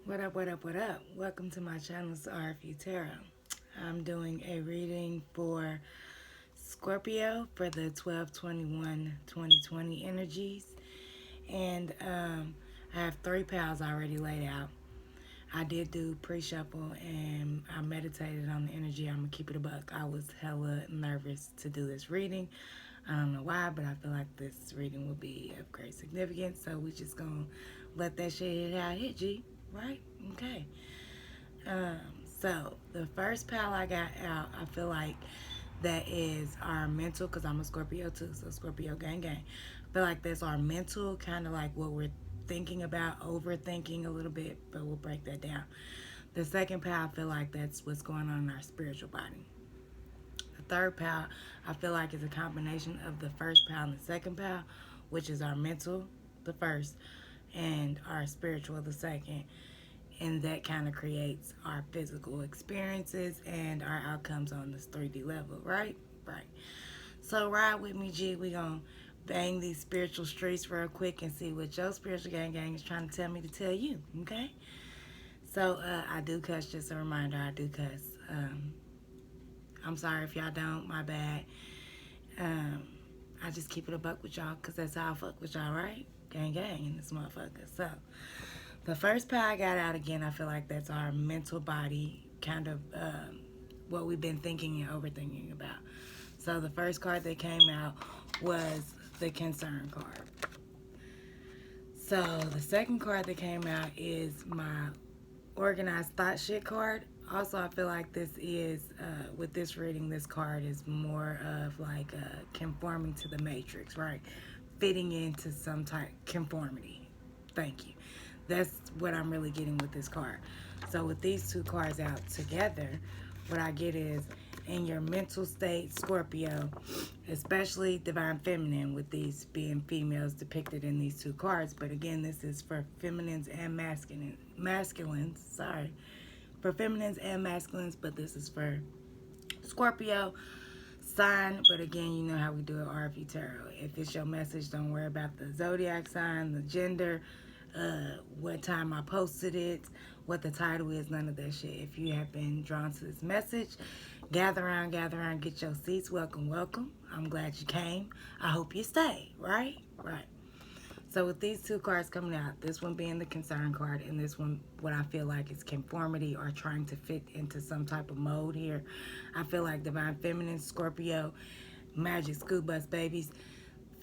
What up, what up, what up? Welcome to my channel, RFU Tarot. I'm doing a reading for Scorpio for the 12/21/2020 energies. And I have 3 piles already laid out. I did do pre-shuffle and I meditated on the energy. I'm going to keep it a buck. I was hella nervous to do this reading. I don't know why, but I feel like this reading will be of great significance. So we just going to let that shit hit how it hit, G. Right? Okay. Um, so the first pal I got out, I feel like that is our mental, because I'm a Scorpio too, so Scorpio gang gang. I feel like that's our mental, kind of like what we're thinking about, overthinking a little bit, but we'll break that down. The second pal, I feel like that's what's going on in our spiritual body. The third pal, I feel like is a combination of the first pal and the second pal, which is our mental, the first, and our spiritual, the second. And that kind of creates our physical experiences and our outcomes on this 3D level, right? Right. So ride with me, G. We gonna bang these spiritual streets real quick and see what your spiritual gang is trying to tell me to tell you, okay? So I do cuss, just a reminder, I do cuss. I'm sorry if y'all don't, my bad. Um, I just keep it a buck with y'all because that's how I fuck with y'all, right? Gang gang in this motherfucker. So the first pie I got out again, I feel like that's our mental body, kind of what we've been thinking and overthinking about. So the first card that came out was the concern card. So the second card that came out is my organized thought shit card. Also, I feel like this is, with this reading, this card is more of like conforming to the matrix, right? Fitting into some type conformity. Thank you. That's what I'm really getting with this card. So with these two cards out together, what I get is in your mental state, Scorpio, especially divine feminine, with these being females depicted in these two cards. But again, this is for feminines and masculines. Sorry, for feminines and masculines, but this is for Scorpio sign. But again, you know how we do it, RFU Tarot. If it's your message, don't worry about the zodiac sign, the gender, what time I posted it, what the title is, none of that shit. If you have been drawn to this message, gather around, get your seats. Welcome, welcome. I'm glad you came. I hope you stay, right? Right. So with these two cards coming out, this one being the concern card and this one what I feel like is conformity or trying to fit into some type of mode here. I feel like divine feminine, Scorpio, magic school bus babies.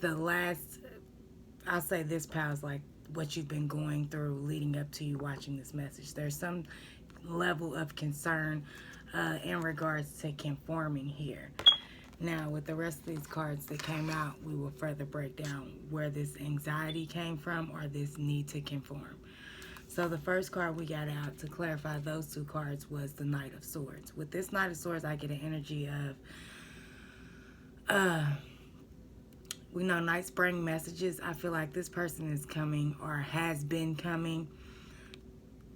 The last, I'll say this pals like what you've been going through leading up to you watching this message. There's some level of concern in regards to conforming here. Now, with the rest of these cards that came out, we will further break down where this anxiety came from or this need to conform. So the first card we got out to clarify those two cards was the Knight of Swords. With this Knight of Swords, I get an energy of, we know nights bring messages. I feel like this person is coming or has been coming.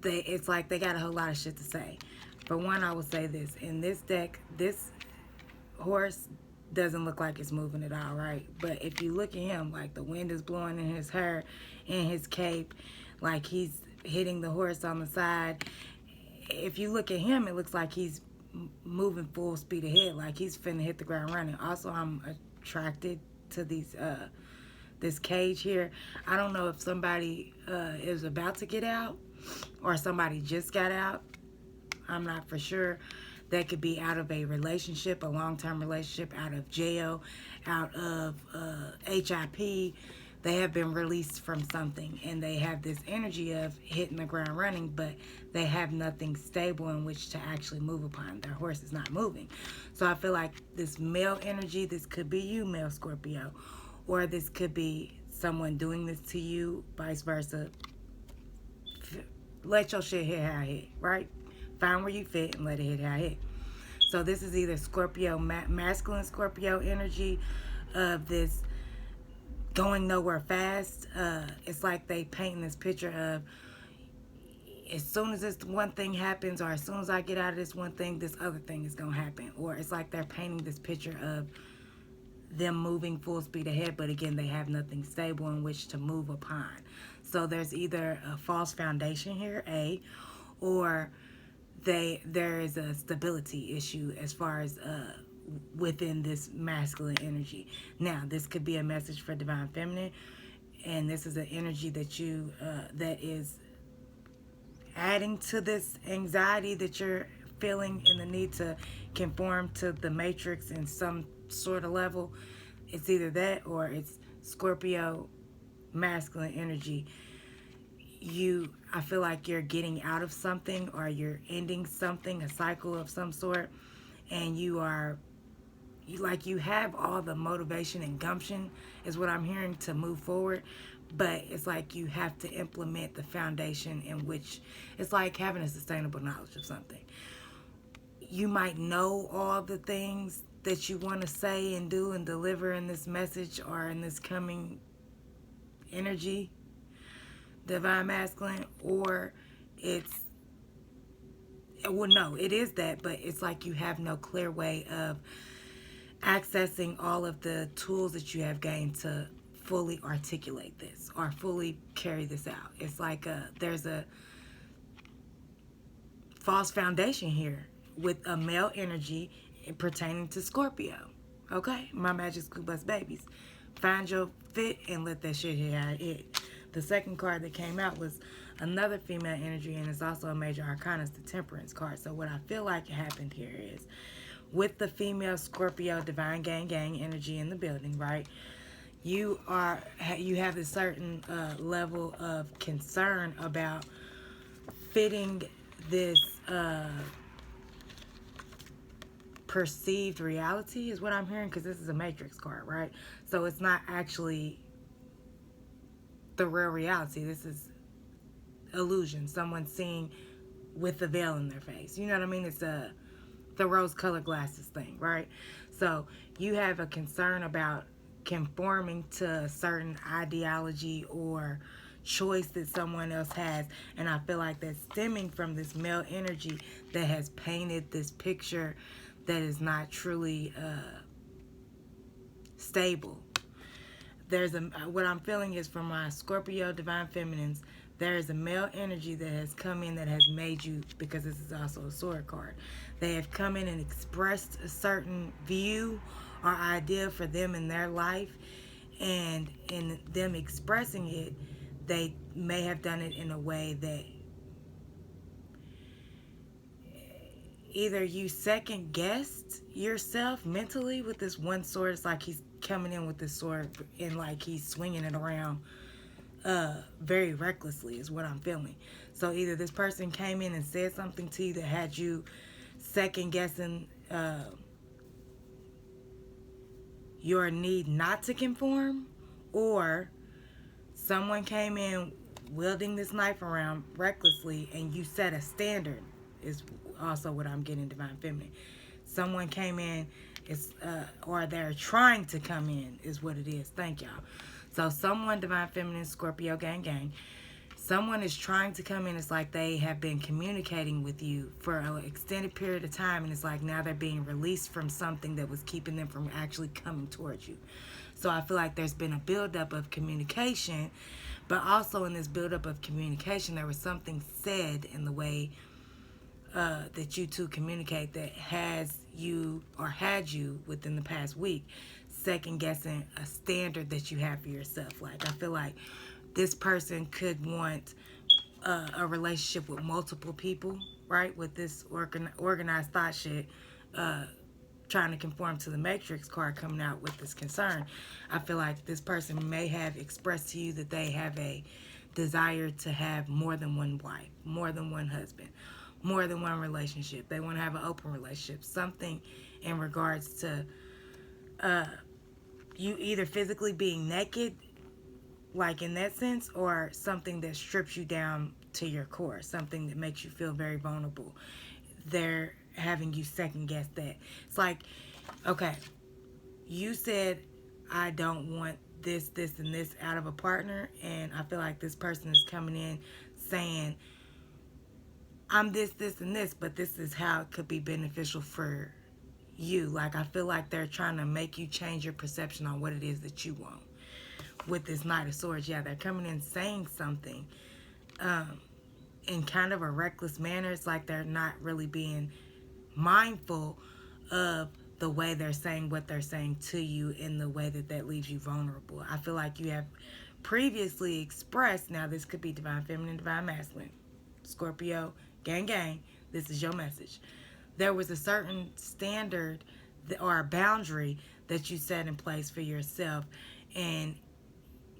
It's like they got a whole lot of shit to say. For one, I will say this. In this deck, this horse doesn't look like it's moving at all, right? But if you look at him, like the wind is blowing in his hair, in his cape, like he's hitting the horse on the side. If you look at him, it looks like he's moving full speed ahead, like he's finna hit the ground running. Also, I'm attracted to these this cage here. I don't know if somebody is about to get out or somebody just got out. I'm not for sure. That could be out of a relationship, a long-term relationship, out of jail, out of HIP. They have been released from something and they have this energy of hitting the ground running, but they have nothing stable in which to actually move upon. Their horse is not moving. So I feel like this male energy, this could be you, male Scorpio, or this could be someone doing this to you, vice versa. Let your shit hit how it hit, right? Find where you fit and let it hit how it hit. So this is either Scorpio, masculine Scorpio energy of this going nowhere fast. It's like they painting this picture of as soon as this one thing happens or as soon as I get out of this one thing, this other thing is going to happen. Or it's like they're painting this picture of them moving full speed ahead, but again, they have nothing stable in which to move upon. So there's either a false foundation here, A, or there is a stability issue as far as within this masculine energy. Now, this could be a message for divine feminine, and this is an energy that you that is adding to this anxiety that you're feeling and the need to conform to the matrix in some sort of level. It's either that or it's Scorpio masculine energy. I feel like you're getting out of something or you're ending something, a cycle of some sort, and you have all the motivation and gumption is what I'm hearing to move forward, but it's like you have to implement the foundation in which it's like having a sustainable knowledge of something. You might know all the things that you want to say and do and deliver in this message or in this coming energy, divine masculine, or it's well, no, it is that, but it's like you have no clear way of accessing all of the tools that you have gained to fully articulate this or fully carry this out. It's like there's a false foundation here with a male energy pertaining to Scorpio. Okay, my magic school bus babies. Find your fit and let that shit hit how it hit. The second card that came out was another female energy, and it's also a major arcana, it's the Temperance card. So what I feel like happened here is with the female Scorpio divine gang energy in the building, right? You have a certain level of concern about fitting this perceived reality is what I'm hearing, because this is a matrix card, right? So it's not actually the real reality. This is illusion, someone seeing with the veil in their face. You know what I mean? It's the rose-colored glasses thing, right? So you have a concern about conforming to a certain ideology or choice that someone else has, and I feel like that's stemming from this male energy that has painted this picture that is not truly stable. What I'm feeling is from my Scorpio divine feminines, there is a male energy that has come in that has made you, because this is also a sword card, they have come in and expressed a certain view or idea for them in their life, and in them expressing it, they may have done it in a way that either you second guessed yourself mentally with this one sword. It's like he's coming in with this sword and like he's swinging it around very recklessly is what I'm feeling. So either this person came in and said something to you that had you second guessing your need not to conform, or someone came in wielding this knife around recklessly and you set a standard is also what I'm getting, divine feminine. Someone came in, or they're trying to come in is what it is. Thank y'all. So someone, divine feminine, Scorpio gang, someone is trying to come in. It's like they have been communicating with you for an extended period of time, and it's like now they're being released from something that was keeping them from actually coming towards you. So I feel like there's been a buildup of communication, but also in this buildup of communication, there was something said in the way that you two communicate that has you or had you within the past week second guessing a standard that you have for yourself. Like I feel like this person could want a relationship with multiple people, right? With this organized thought shit, trying to conform to the matrix card coming out with this concern. I feel like this person may have expressed to you that they have a desire to have more than one wife, more than one husband, more than one relationship. They want to have an open relationship. Something in regards to you either physically being naked, like in that sense, or something that strips you down to your core, something that makes you feel very vulnerable. They're having you second guess that. It's like, okay, you said, I don't want this, and this out of a partner, and I feel like this person is coming in saying, I'm this, and this, but this is how it could be beneficial for you. Like, I feel like they're trying to make you change your perception on what it is that you want. with this Knight of Swords. Yeah, they're coming in saying something in kind of a reckless manner. It's like they're not really being mindful of the way they're saying what they're saying to you in the way that that leaves you vulnerable. I feel like you have previously expressed, now this could be divine feminine, divine masculine, Scorpio, gang gang, this is your message. There was a certain standard or a boundary that you set in place for yourself, and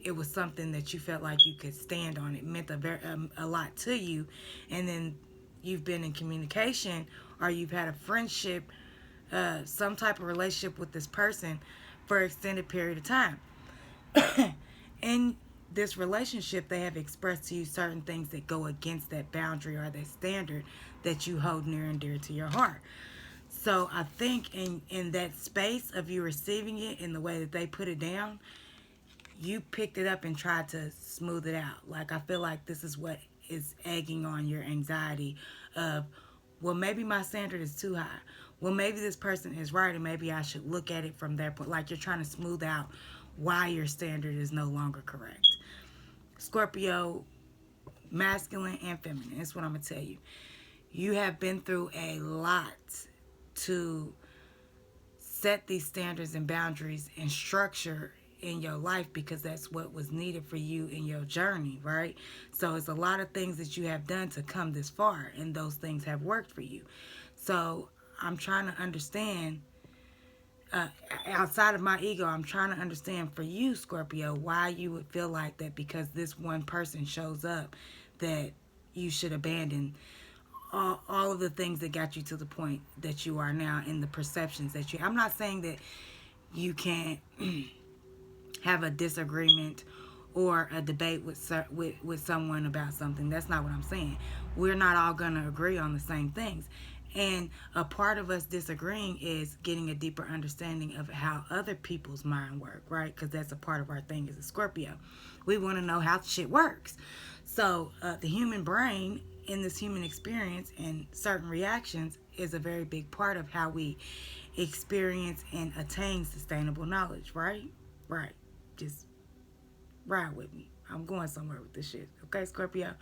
it was something that you felt like you could stand on. It meant a lot to you, and then you've been in communication or you've had a friendship, some type of relationship with this person for an extended period of time. In this relationship, they have expressed to you certain things that go against that boundary or that standard that you hold near and dear to your heart. So I think in that space of you receiving it in the way that they put it down, you picked it up and tried to smooth it out. Like, I feel like this is what is egging on your anxiety of, well, maybe my standard is too high. Well, maybe this person is right, and maybe I should look at it from their point. Like, you're trying to smooth out why your standard is no longer correct. Scorpio, masculine and feminine. That's what I'm going to tell you. You have been through a lot to set these standards and boundaries and structure in your life, because that's what was needed for you in your journey, right? So it's a lot of things that you have done to come this far, and those things have worked for you. So I'm trying to understand, outside of my ego, I'm trying to understand for you, Scorpio, why you would feel like that because this one person shows up, that you should abandon all of the things that got you to the point that you are now, in the perceptions that you. I'm not saying that you can't have a disagreement or a debate with someone about something. That's not what I'm saying. We're not all going to agree on the same things. And a part of us disagreeing is getting a deeper understanding of how other people's mind work, right? Because that's a part of our thing as a Scorpio. We want to know how shit works. So the human brain in this human experience and certain reactions is a very big part of how we experience and attain sustainable knowledge, right? Right. Just ride with me. I'm going somewhere with this shit. Okay, Scorpio?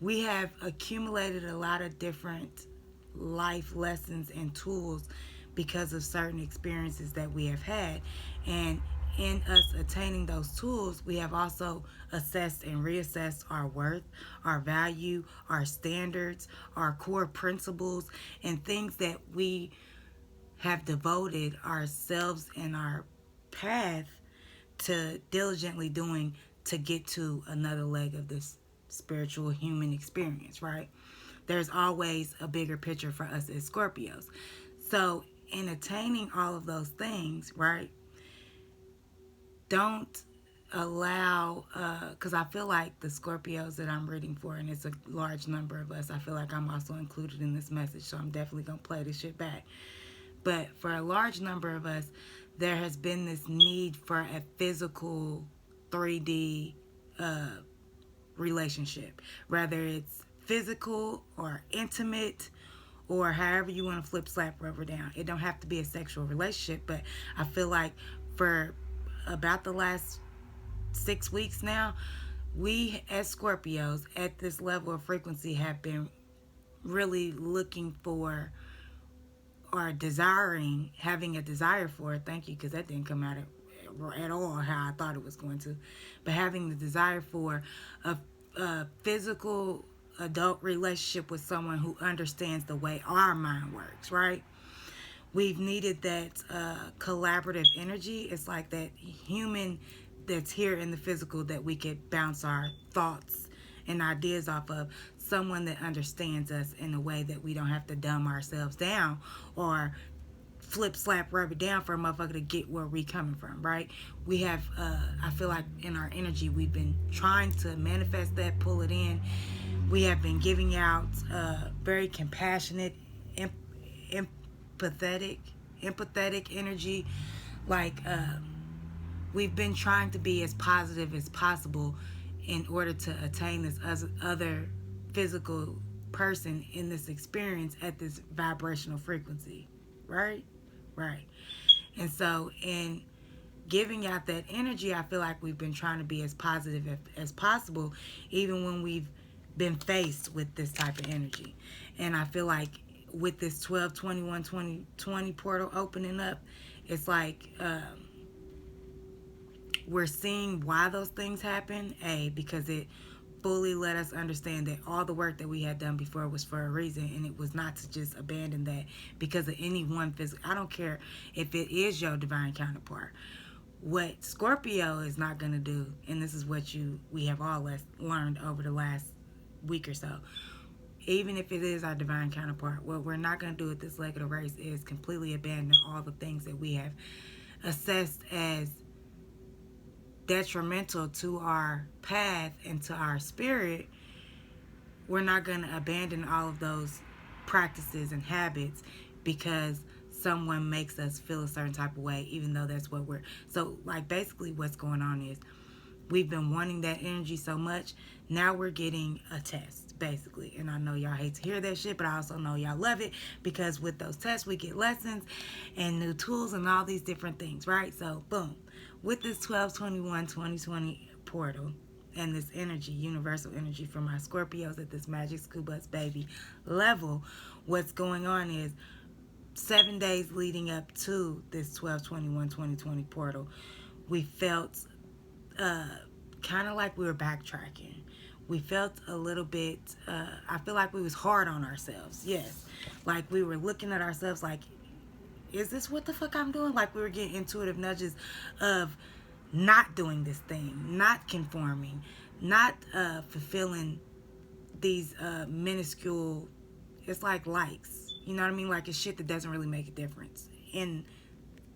We have accumulated a lot of different life lessons and tools because of certain experiences that we have had. And in us attaining those tools, we have also assessed and reassessed our worth, our value, our standards, our core principles, and things that we have devoted ourselves and our path to diligently doing to get to another leg of this spiritual human experience, right? There's always a bigger picture for us as Scorpios. So in attaining all of those things, right, don't allow, because I feel like the Scorpios that I'm reading for, and it's a large number of us, I feel like I'm also included in this message, so I'm definitely going to play this shit back. But for a large number of us, there has been this need for a physical 3D relationship. Whether it's physical or intimate or however you want to flip, slap, rubber down. It don't have to be a sexual relationship, but I feel like for about the last 6 weeks now, we as Scorpios at this level of frequency have been really looking for or desiring, having a desire for it. Thank you, because that didn't come out at all how I thought it was going to. But having the desire for a physical adult relationship with someone who understands the way our mind works, right? We've needed that collaborative energy. It's like that human that's here in the physical that we could bounce our thoughts and ideas off of. Someone that understands us in a way that we don't have to dumb ourselves down or flip, slap, rub it down for a motherfucker to get where we coming from, right? We have, I feel like in our energy, we've been trying to manifest that, pull it in. We have been giving out very compassionate, empathetic energy. Like, we've been trying to be as positive as possible in order to attain this other physical person in this experience at this vibrational frequency, right? Right. And so in giving out that energy, I feel like we've been trying to be as positive as possible, even when we've been faced with this type of energy. And I feel like with this 12/21/2020 portal opening up, it's like we're seeing why those things happen. Because it fully let us understand that all the work that we had done before was for a reason, and it was not to just abandon that because of any one physical. I don't care if it is your divine counterpart. What Scorpio is not going to do, and this is what we have all learned over the last week or so, even if it is our divine counterpart, what we're not going to do with this leg of the race is completely abandon all the things that we have assessed as detrimental to our path and to our spirit. We're not going to abandon all of those practices and habits because someone makes us feel a certain type of way, even though that's what we're. So, like, basically, what's going on is we've been wanting that energy so much. Now we're getting a test, basically. And I know y'all hate to hear that shit, but I also know y'all love it because with those tests, we get lessons and new tools and all these different things, right? So, boom. With this 12/21/2020 portal and this energy, universal energy from my Scorpios at this Magic School Bus Baby level, what's going on is 7 days leading up to this 12/21/2020 portal, we felt kind of like we were backtracking. We felt a little bit, I feel like we was hard on ourselves. Yes. Like we were looking at ourselves like, is this what the fuck I'm doing? Like we were getting intuitive nudges of not doing this thing, not conforming, not fulfilling these minuscule, it's like likes. You know what I mean? Like it's shit that doesn't really make a difference in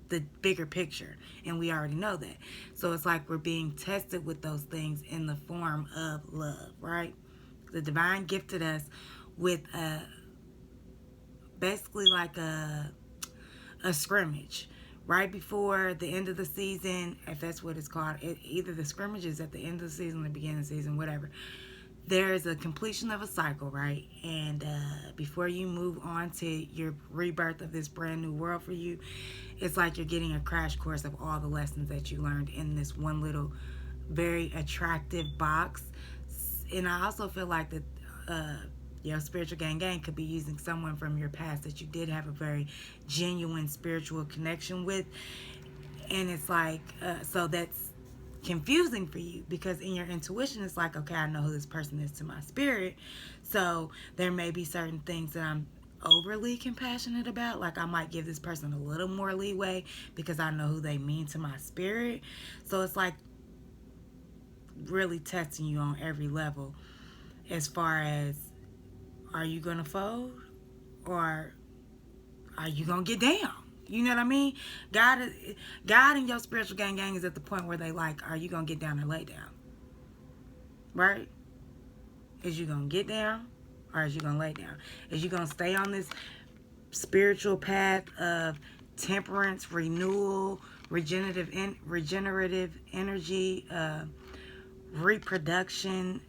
the bigger picture, and we already know that. So it's like we're being tested with those things in the form of love, right? The divine gifted us with basically like a scrimmage right before the end of the season, if that's what it's called. Either the scrimmage is at the end of the season, the beginning of the season, whatever. There's a completion of a cycle, right? And before you move on to your rebirth of this brand new world for you, it's like you're getting a crash course of all the lessons that you learned in this one little very attractive box. And I also feel like that your spiritual gang could be using someone from your past that you did have a very genuine spiritual connection with. And it's like, so that's confusing for you because in your intuition it's like, okay, I know who this person is to my spirit, so there may be certain things that I'm overly compassionate about. Like I might give this person a little more leeway because I know who they mean to my spirit. So it's like really testing you on every level as far as, are you gonna fold or are you gonna get down? You know what I mean? God and your spiritual gang is at the point where they like, are you going to get down or lay down? Right? Is you going to get down or is you going to lay down? Is you going to stay on this spiritual path of temperance, renewal, regenerative energy, reproduction,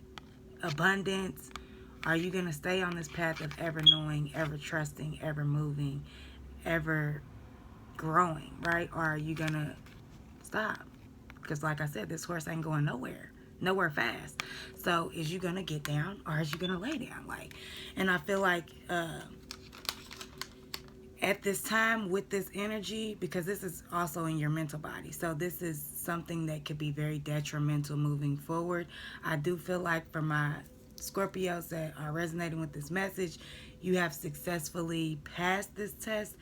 abundance? Are you going to stay on this path of ever knowing, ever trusting, ever moving, ever growing, right? Or are you gonna stop? Because like I said, this horse ain't going nowhere fast. So is you gonna get down or is you gonna lay down? Like, and I feel like at this time with this energy, because this is also in your mental body, so this is something that could be very detrimental moving forward. I do feel like for my Scorpios that are resonating with this message, you have successfully passed this test.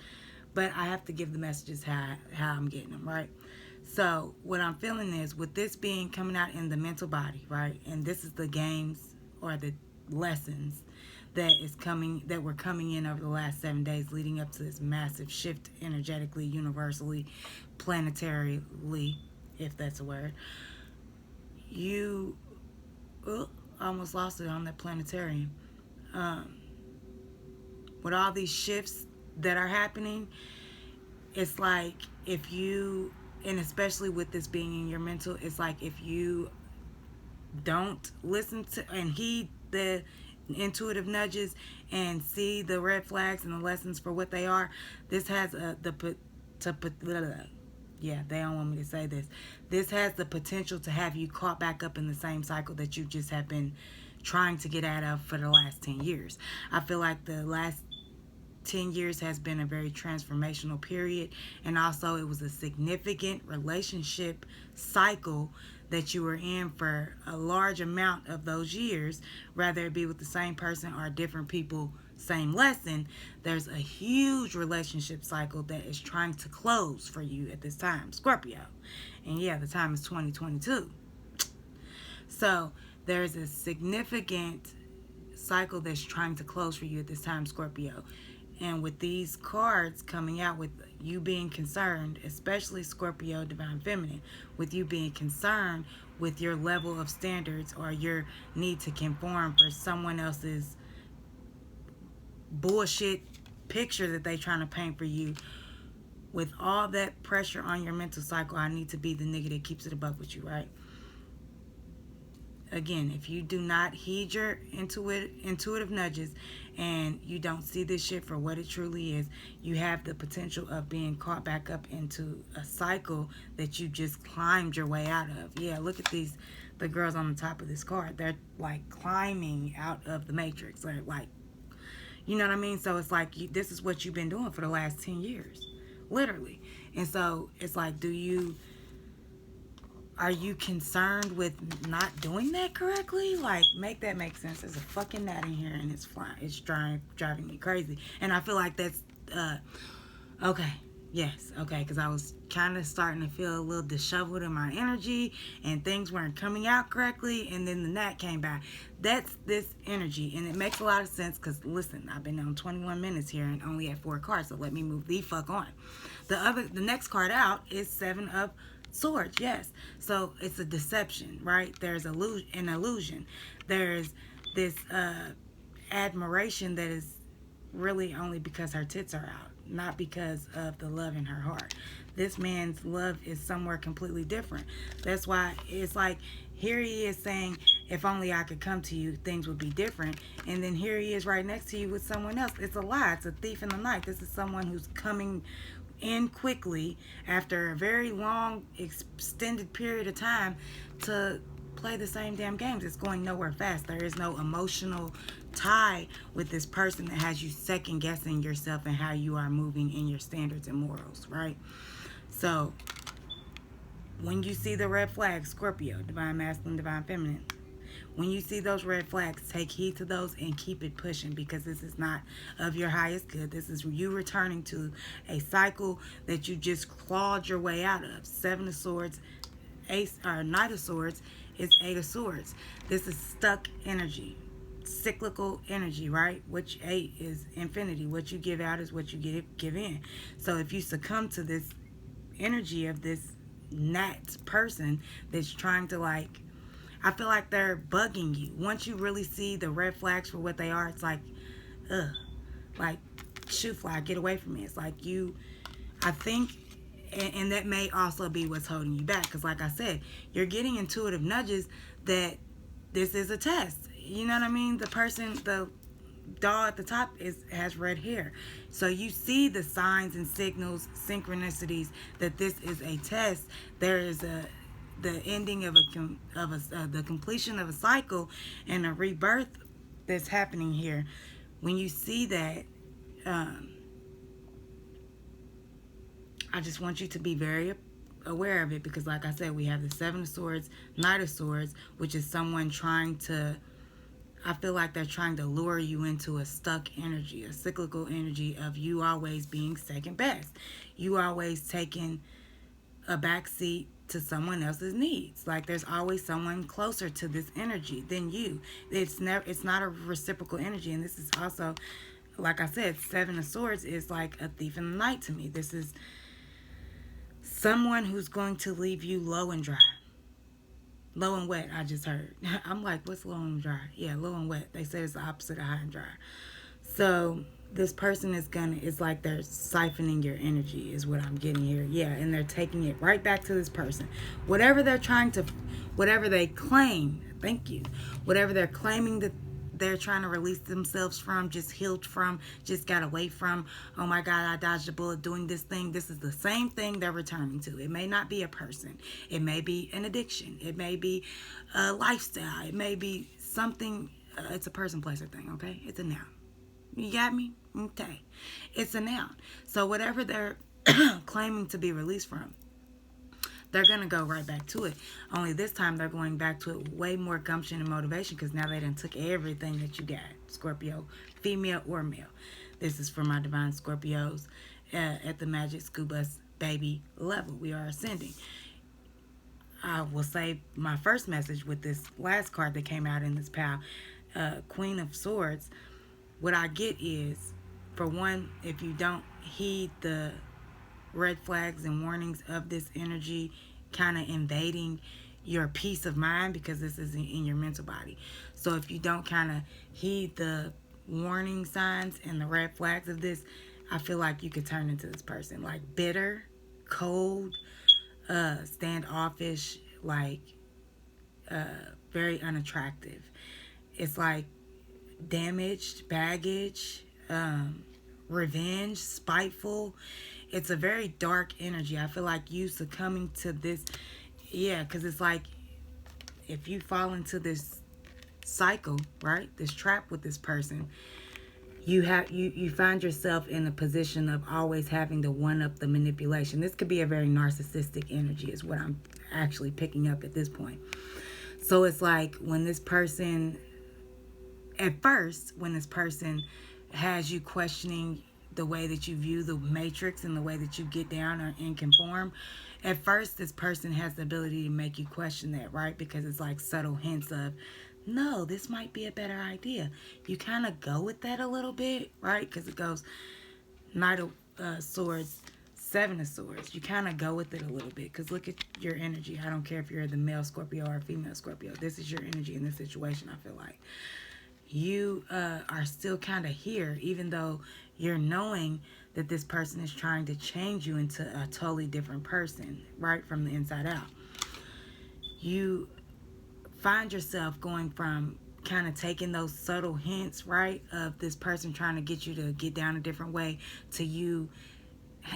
But I have to give the messages how I'm getting them, right? So what I'm feeling is with this being coming out in the mental body, right? And this is the games or the lessons that we're coming in over the last 7 days leading up to this massive shift energetically, universally, planetarily, if that's a word. You almost lost it on that planetarium. With all these shifts that are happening, it's like if you, and especially with this being in your mental, it's like if you don't listen to and heed the intuitive nudges and see the red flags and the lessons for what they are, this has Yeah, they don't want me to say this. This has the potential to have you caught back up in the same cycle that you just have been trying to get out of for the last 10 years. I feel like the last 10 years has been a very transformational period, and also it was a significant relationship cycle that you were in for a large amount of those years, whether it be with the same person or different people, same lesson. There's a huge relationship cycle that is trying to close for you at this time, Scorpio. And yeah, the time is 2022. So there's a significant cycle that's trying to close for you at this time, Scorpio. And with these cards coming out with you being concerned, especially Scorpio Divine Feminine, with you being concerned with your level of standards or your need to conform for someone else's bullshit picture that they trying to paint for you. With all that pressure on your mental cycle, I need to be the nigga that keeps it a buck with you, right? Again, if you do not heed your intuitive nudges and you don't see this shit for what it truly is, you have the potential of being caught back up into a cycle that you just climbed your way out of. Yeah, look at the girls on the top of this card. They're like climbing out of the matrix. They're like, you know what I mean? So it's like this is what you've been doing for the last 10 years, literally. And so it's like, are you concerned with not doing that correctly? Like, make that make sense. There's a fucking gnat in here and it's flying. It's driving me crazy. And I feel like that's, okay. Yes, okay. Because I was kind of starting to feel a little disheveled in my energy and things weren't coming out correctly. And then the gnat came back. That's this energy. And it makes a lot of sense because, listen, I've been on 21 minutes here and only had 4 cards. So let me move the fuck on. The next card out is 7 of Swords. Yes, so it's a deception, right? There's an illusion. There's this admiration that is really only because her tits are out, not because of the love in her heart. This man's love is somewhere completely different. That's why it's like, here he is saying, if only I could come to you, things would be different. And then here he is right next to you with someone else. It's a lie. It's a thief in the night. This is someone who's coming in quickly after a very long extended period of time to play the same damn games. It's going nowhere fast. There is no emotional tie with this person that has you second guessing yourself and how you are moving in your standards and morals, right? So when you see the red flag, Scorpio, Divine Masculine, Divine Feminine, when you see those red flags, take heed to those and keep it pushing, because this is not of your highest good. This is you returning to a cycle that you just clawed your way out of. 7 of Swords, Knight of Swords is 8 of Swords. This is stuck energy, cyclical energy, right? Which 8 is infinity. What you give out is what you give in. So if you succumb to this energy of this gnat person that's trying to, like, I feel like they're bugging you. Once you really see the red flags for what they are, it's like, ugh, like, shoot fly, get away from me. It's like I think, and that may also be what's holding you back. Because like I said, you're getting intuitive nudges that this is a test. You know what I mean? The person, the doll at the top has red hair. So you see the signs and signals, synchronicities that this is a test. There is the ending of the completion of a cycle and a rebirth that's happening here. When you see that, I just want you to be very aware of it, because like I said, we have the 7 of Swords, Knight of Swords, which is someone trying to, I feel like they're trying to lure you into a stuck energy, a cyclical energy of you always being second best. You always taking a back seat to someone else's needs. Like, there's always someone closer to this energy than you. It's not a reciprocal energy. And this is also, like I said, 7 of Swords is like a thief in the night to me. This is someone who's going to leave you low and dry. Low and wet, I just heard. I'm like, what's low and dry? Yeah, low and wet. They say it's the opposite of high and dry. So this person it's like they're siphoning your energy is what I'm getting here. Yeah, and they're taking it right back to this person. Whatever they claim, thank you. Whatever they're claiming they're trying to release themselves from, just healed from, just got away from. Oh my God, I dodged a bullet doing this thing. This is the same thing they're returning to. It may not be a person. It may be an addiction. It may be a lifestyle. It may be something. It's a person, place, or thing, okay? It's a noun. You got me? Okay. It's a noun. So whatever they're claiming to be released from, they're going to go right back to it. Only this time they're going back to it with way more gumption and motivation, because now they done took everything that you got, Scorpio, female or male. This is for my divine Scorpios at the Magic School Bus Baby level. We are ascending. I will say my first message with this last card that came out in this pile, Queen of Swords. What I get is, for one, if you don't heed the red flags and warnings of this energy kind of invading your peace of mind, because this is in your mental body. So if you don't kind of heed the warning signs and the red flags of this, I feel like you could turn into this person, like bitter, cold, standoffish, like very unattractive. It's like damaged, baggage, revenge, spiteful. It's a very dark energy. I feel like you succumbing to this, because it's like if you fall into this cycle, right, this trap with this person, you find yourself in a position of always having to one up the manipulation. This could be a very narcissistic energy, is what I'm actually picking up at this point. So it's like when this person has you questioning the way that you view the matrix and the way that you get down and conform, at first this person has the ability to make you question that, right? Because it's like subtle hints of, no, this might be a better idea. You kind of go with that a little bit, right? Because it goes Knight of Swords, Seven of Swords. You kind of go with it a little bit, because look at your energy. I don't care if you're the male Scorpio or female Scorpio. This is your energy in this situation, I feel like. You are still kind of here, even though you're knowing that this person is trying to change you into a totally different person, right, from the inside out. You find yourself going from kind of taking those subtle hints, right, of this person trying to get you to get down a different way, to you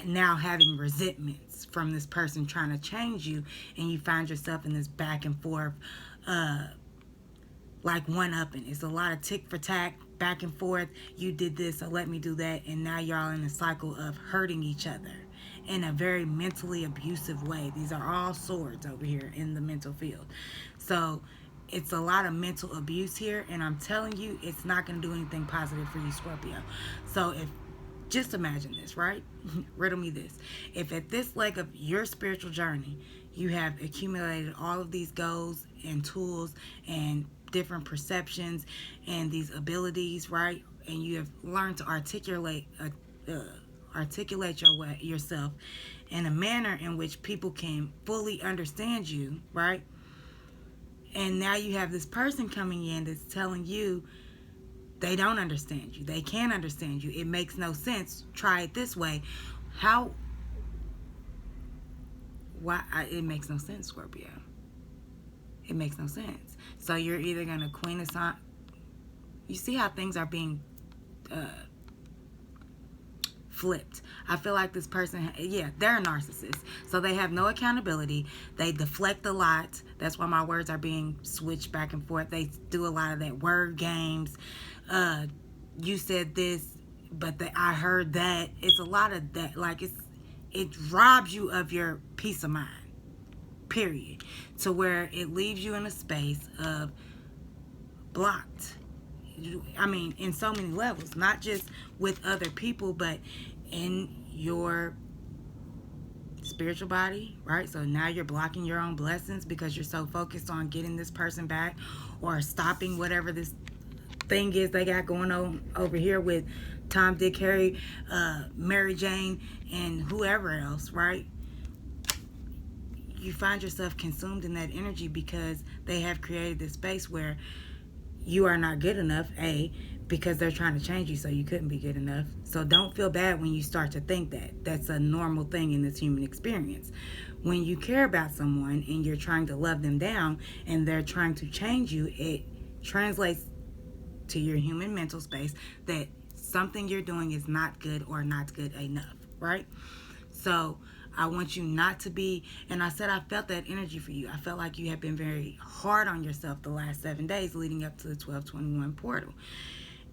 now having resentments from this person trying to change you, and you find yourself in this back and forth, like one-upping. It's a lot of tick for tack, back and forth. You did this, so let me do that, and now y'all in a cycle of hurting each other in a very mentally abusive way. These are all swords over here in the mental field. So it's a lot of mental abuse here, and I'm telling you, it's not going to do anything positive for you, Scorpio. So if just imagine this, right? Riddle me this. If at this leg of your spiritual journey, you have accumulated all of these goals and tools and different perceptions and these abilities, right? And you have learned to articulate yourself in a manner in which people can fully understand you, right? And now you have this person coming in that's telling you they don't understand you. They can't understand you. It makes no sense. Try it this way. It makes no sense, Scorpio. It makes no sense. So you're either going to Queen of Swords. You see how things are being flipped. I feel like this person, they're a narcissist. So they have no accountability. They deflect a lot. That's why my words are being switched back and forth. They do a lot of that word games. You said this, but I heard that. It's a lot of that. Like it robs you of your peace of mind. Period. To where it leaves you in a space of blocked. I mean, in so many levels, not just with other people, but in your spiritual body, right? So now you're blocking your own blessings because you're so focused on getting this person back or stopping whatever this thing is they got going on over here with Tom, Dick, Harry, Mary Jane, and whoever else, right? You find yourself consumed in that energy because they have created this space where you are not good enough, because they're trying to change you so you couldn't be good enough. So don't feel bad when you start to think that. That's a normal thing in this human experience. When you care about someone and you're trying to love them down and they're trying to change you, it translates to your human mental space that something you're doing is not good or not good enough, right? So I want you not to be, and I said I felt that energy for you. I felt like you have been very hard on yourself the last 7 days leading up to the 1221 portal.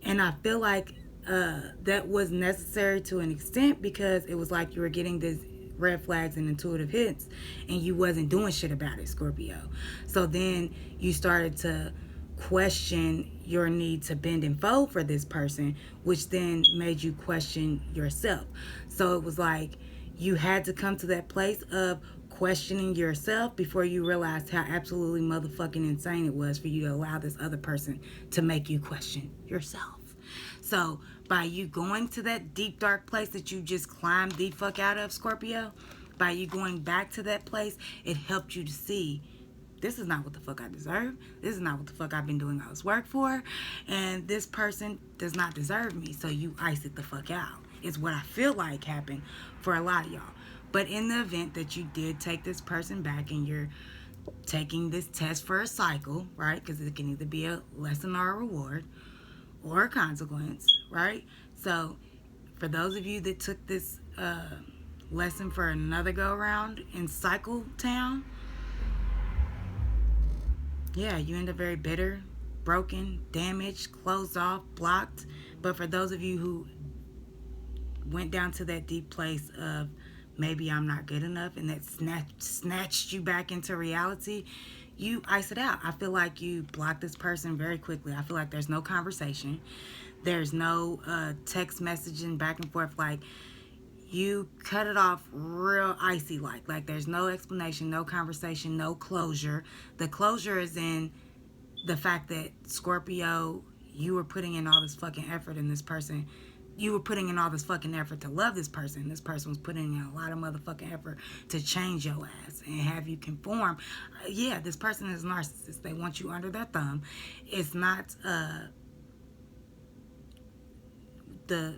And I feel like that was necessary to an extent because it was like you were getting these red flags and intuitive hits and you wasn't doing shit about it, Scorpio. So then you started to question your need to bend and fold for this person, which then made you question yourself. So it was like you had to come to that place of questioning yourself before you realized how absolutely motherfucking insane it was for you to allow this other person to make you question yourself. So by you going to that deep dark place that you just climbed the fuck out of, Scorpio, by you going back to that place, it helped you to see this is not what the fuck I deserve. This is not what the fuck I've been doing all this work for. And this person does not deserve me. So you ice it the fuck out. It's what I feel like happened for a lot of y'all. But in the event that you did take this person back and you're taking this test for a cycle, right? Because it can either be a lesson or a reward or a consequence, right? So for those of you that took this lesson for another go around in Cycle Town, yeah, you end up very bitter, broken, damaged, closed off, blocked. But for those of you who went down to that deep place of maybe I'm not good enough and that snatched you back into reality, you ice it out. I feel like you block this person very quickly. I feel like there's no conversation. There's no text messaging back and forth. Like, you cut it off real icy like there's no explanation, no conversation, no closure. The closure is in the fact that, Scorpio, you were putting in all this fucking effort in this person. You were putting in all this fucking effort to love this person. This person was putting in a lot of motherfucking effort to change your ass and have you conform. Yeah, this person is a narcissist. They want you under their thumb. It's not the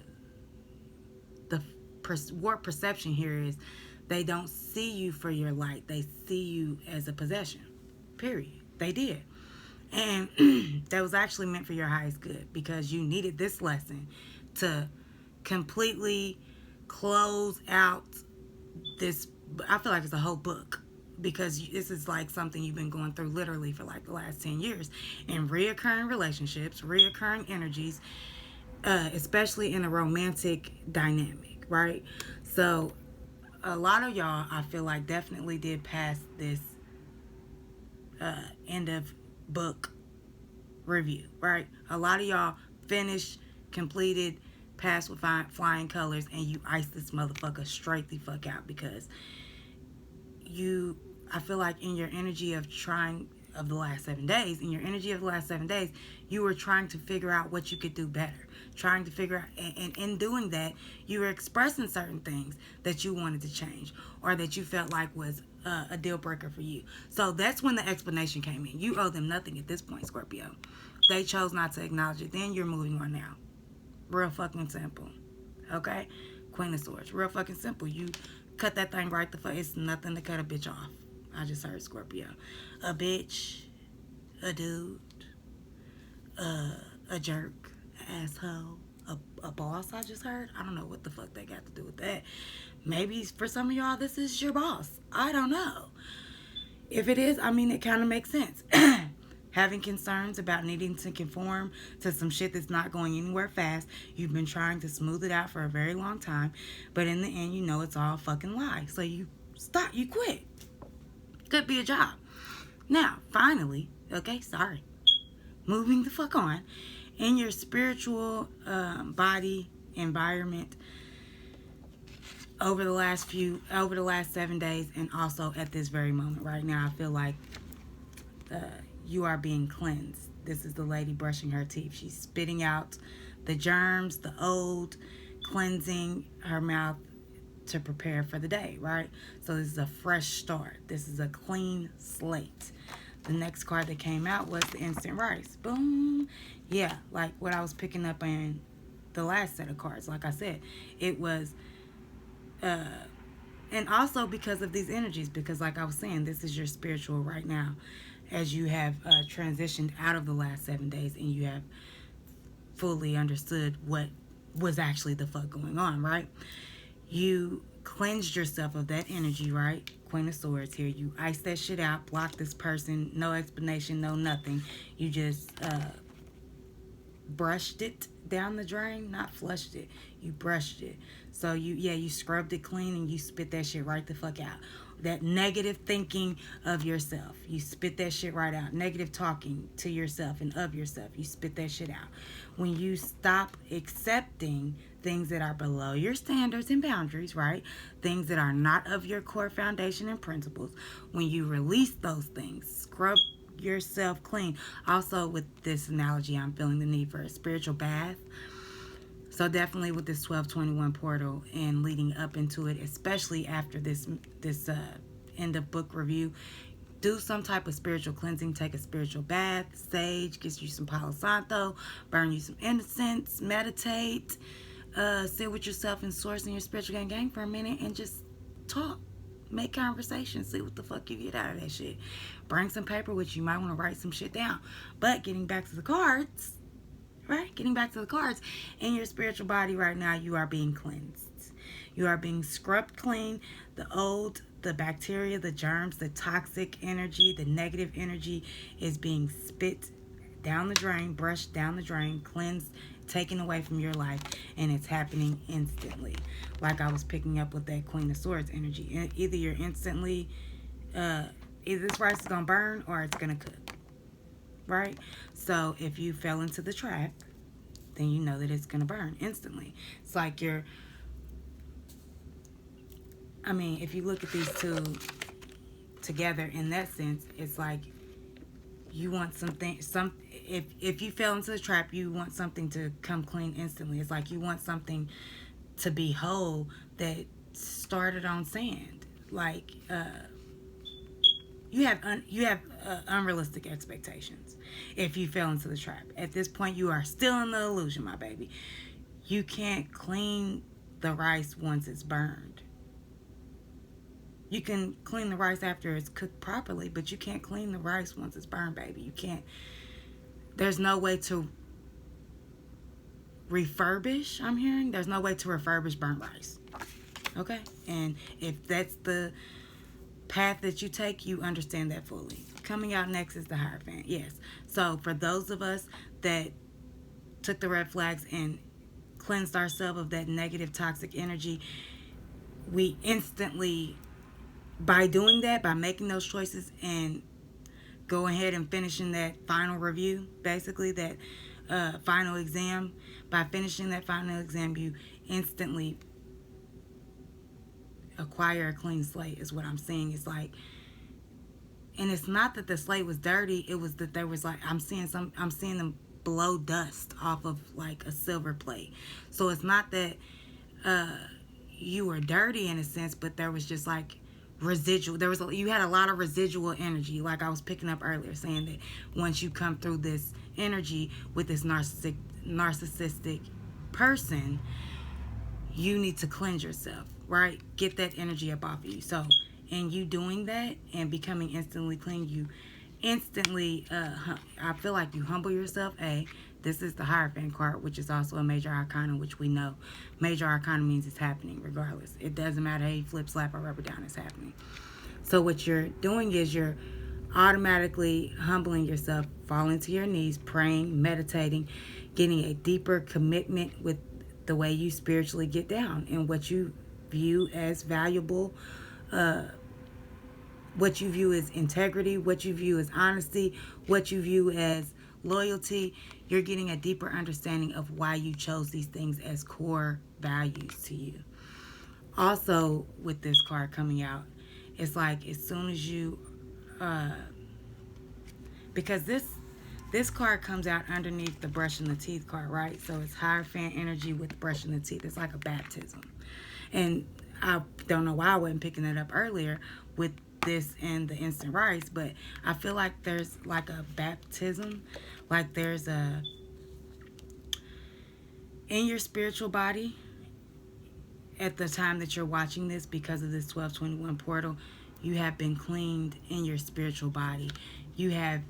warped perception here is they don't see you for your light. They see you as a possession. Period. They did. And that was actually meant for your highest good because you needed this lesson to completely close out this. I feel like it's a whole book because this is like something you've been going through literally for like the last 10 years in reoccurring relationships, reoccurring energies, especially in a romantic dynamic. Right? So a lot of y'all, I feel like, definitely did pass this end of book review, right? A lot of y'all finished, completed, passed with flying colors, and you iced this motherfucker straight the fuck out because you, I feel like in your energy of the last 7 days, you were trying to figure out what you could do better. Trying to figure out, and in doing that, you were expressing certain things that you wanted to change or that you felt like was a deal breaker for you. So that's when the explanation came in. You owe them nothing at this point, Scorpio. They chose not to acknowledge it. Then you're moving on now. Real fucking simple. Okay? Queen of Swords. Real fucking simple. You cut that thing right the fuck. It's nothing to cut a bitch off. I just heard Scorpio. A bitch, a dude, a jerk, asshole, a boss, I just heard. I don't know what the fuck they got to do with that. Maybe for some of y'all, this is your boss. I don't know. If it is, I mean, it kind of makes sense. Having concerns about needing to conform to some shit that's not going anywhere fast. You've been trying to smooth it out for a very long time. But in the end, you know it's all fucking lie. So you stop. You quit. Could be a job. Now, finally, okay, sorry. Moving the fuck on. In your spiritual body environment over the last 7 days, and also at this very moment right now, I feel like you are being cleansed. This is the lady brushing her teeth. She's spitting out the germs, the old, cleansing her mouth to prepare for the day, right? So this is a fresh start. This is a clean slate. The next card that came out was the instant rice. Boom. Yeah, like what I was picking up in the last set of cards. Like I said, it was, and also because of these energies, because like I was saying, this is your spiritual right now, as you have transitioned out of the last 7 days and you have fully understood what was actually the fuck going on, right? You cleansed yourself of that energy, right? Queen of Swords here. You ice that shit out, block this person, no explanation, no nothing. You just brushed it down the drain, not flushed it. You brushed it. So you scrubbed it clean and you spit that shit right the fuck out. That negative thinking of yourself, you spit that shit right out. Negative talking to yourself and of yourself, you spit that shit out. When you stop accepting things that are below your standards and boundaries, right? Things that are not of your core foundation and principles, when you release those things, scrub yourself clean. Also, with this analogy, I'm feeling the need for a spiritual bath. So definitely with this 1221 portal and leading up into it, especially after this end of book review, do some type of spiritual cleansing. Take a spiritual bath, sage, get you some Palo Santo, burn you some incense, meditate, sit with yourself and source in your spiritual gang for a minute and just talk. Make conversation. See what the fuck you get out of that shit. Bring some paper with you. You might want to write some shit down. But getting back to the cards, right? Getting back to the cards, in your spiritual body right now, you are being cleansed. You are being scrubbed clean. The old, the bacteria, the germs, the toxic energy, the negative energy is being spit down the drain, brushed down the drain, cleansed, taken away from your life, and it's happening instantly. Like I was picking up with that Queen of Swords energy. Either you're instantly, either this rice is gonna burn or it's gonna cook, right? So if you fell into the trap, then you know that it's gonna burn instantly. It's like if you look at these two together in that sense, it's like you want if you fell into the trap, you want something to come clean instantly. It's like you want something to be whole that started on sand. Like you have unrealistic expectations if you fell into the trap. At this point, you are still in the illusion, my baby. You can't clean the rice once it's burned. You can clean the rice after it's cooked properly, but you can't clean the rice once it's burned, baby. You can't. There's no way to refurbish, I'm hearing. There's no way to refurbish burnt rice. Okay? And if that's the path that you take, you understand that fully. Coming out next is the Hierophant. Yes. So for those of us that took the red flags and cleansed ourselves of that negative toxic energy, we instantly, by doing that, by making those choices and go ahead and finishing that final review, basically that final exam, by finishing that final exam, you instantly acquire a clean slate is what I'm saying. It's like, and it's not that the slate was dirty, it was that there was like, I'm seeing them blow dust off of like a silver plate. So it's not that you were dirty in a sense, but there was just like residual. You had a lot of residual energy, like I was picking up earlier, saying that once you come through this energy with this narcissistic person, you need to cleanse yourself, right? Get that energy up off of you. So in you doing that and becoming instantly clean, you instantly I feel like you humble yourself. This is the Hierophant card, which is also a major arcana, which we know major arcana means it's happening regardless. It doesn't matter how you flip, slap, or rubber down, it's happening. So what you're doing is you're automatically humbling yourself, falling to your knees, praying, meditating, getting a deeper commitment with the way you spiritually get down and what you view as valuable, what you view as integrity, what you view as honesty, what you view as loyalty. You're getting a deeper understanding of why you chose these things as core values to you. Also, with this card coming out, it's like as soon as you because this card comes out underneath the brushing the teeth card, right? So it's Hierophant energy with brushing the teeth. It's like a baptism. And I don't know why I wasn't picking it up earlier with this and the instant rice, but I feel like there's like a baptism, like there's a, in your spiritual body at the time that you're watching this, because of this 1221 portal, you have been cleaned in your spiritual body. You have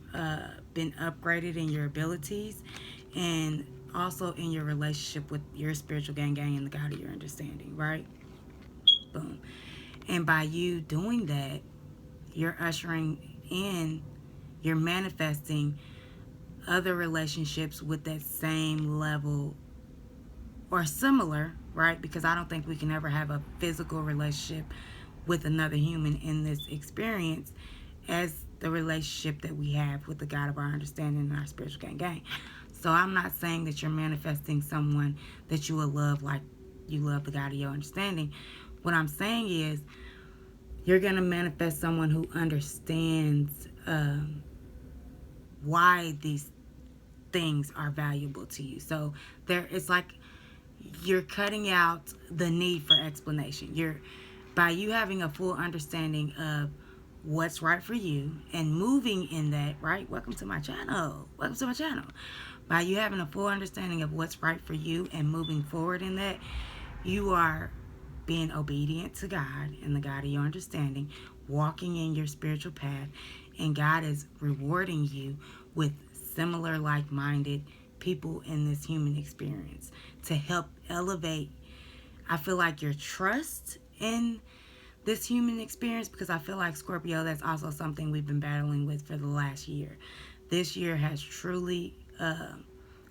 been upgraded in your abilities, and also in your relationship with your spiritual gang and the God of your understanding, right? Boom. And by you doing that, you're ushering in, you're manifesting other relationships with that same level or similar, right? Because I don't think we can ever have a physical relationship with another human in this experience as the relationship that we have with the God of our understanding and our spiritual gang. So I'm not saying that you're manifesting someone that you will love like you love the God of your understanding. What I'm saying is you're going to manifest someone who understands why these things are valuable to you. So it's like you're cutting out the need for explanation. By you having a full understanding of what's right for you and moving in that, right? Welcome to my channel. Welcome to my channel. By you having a full understanding of what's right for you and moving forward in that, you are being obedient to God and the God of your understanding, walking in your spiritual path, and God is rewarding you with similar like-minded people in this human experience to help elevate, I feel like, your trust in this human experience, because I feel like, Scorpio, that's also something we've been battling with for the last year. This year has truly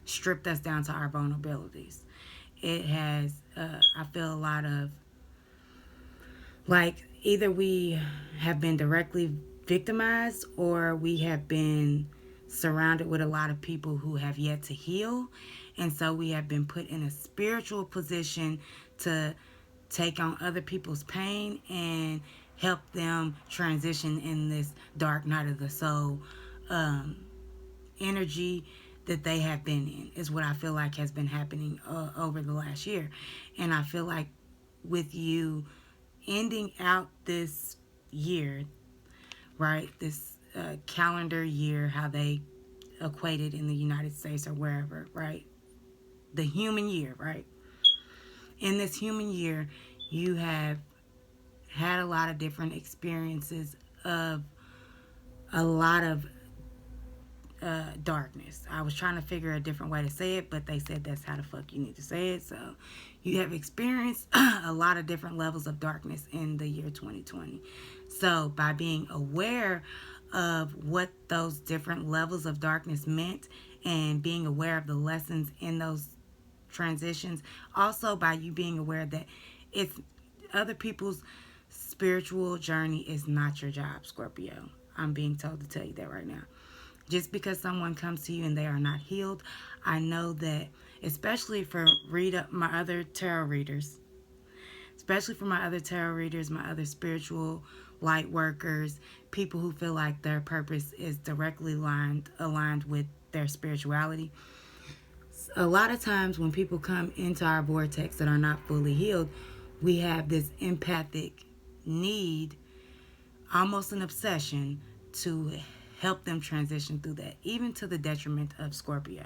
stripped us down to our vulnerabilities. It has, I feel, a lot of, like, either we have been directly victimized or we have been surrounded with a lot of people who have yet to heal. And so we have been put in a spiritual position to take on other people's pain and help them transition in this dark night of the soul energy that they have been in, is what I feel like has been happening over the last year. And I feel like with you ending out this year, right, this calendar year, how they equated in the United States or wherever, right, the human year, right, in this human year, you have had a lot of different experiences of a lot of darkness. I was trying to figure a different way to say it, but they said that's how the fuck you need to say it. So you have experienced a lot of different levels of darkness in the year 2020. So by being aware of what those different levels of darkness meant and being aware of the lessons in those transitions, also by you being aware that it's other people's spiritual journey is not your job, Scorpio. I'm being told to tell you that right now. Just because someone comes to you and they are not healed, I know that, especially for my other tarot readers, my other spiritual light workers, people who feel like their purpose is directly aligned with their spirituality. A lot of times when people come into our vortex that are not fully healed, we have this empathic need, almost an obsession, to help them transition through that, even to the detriment of Scorpio.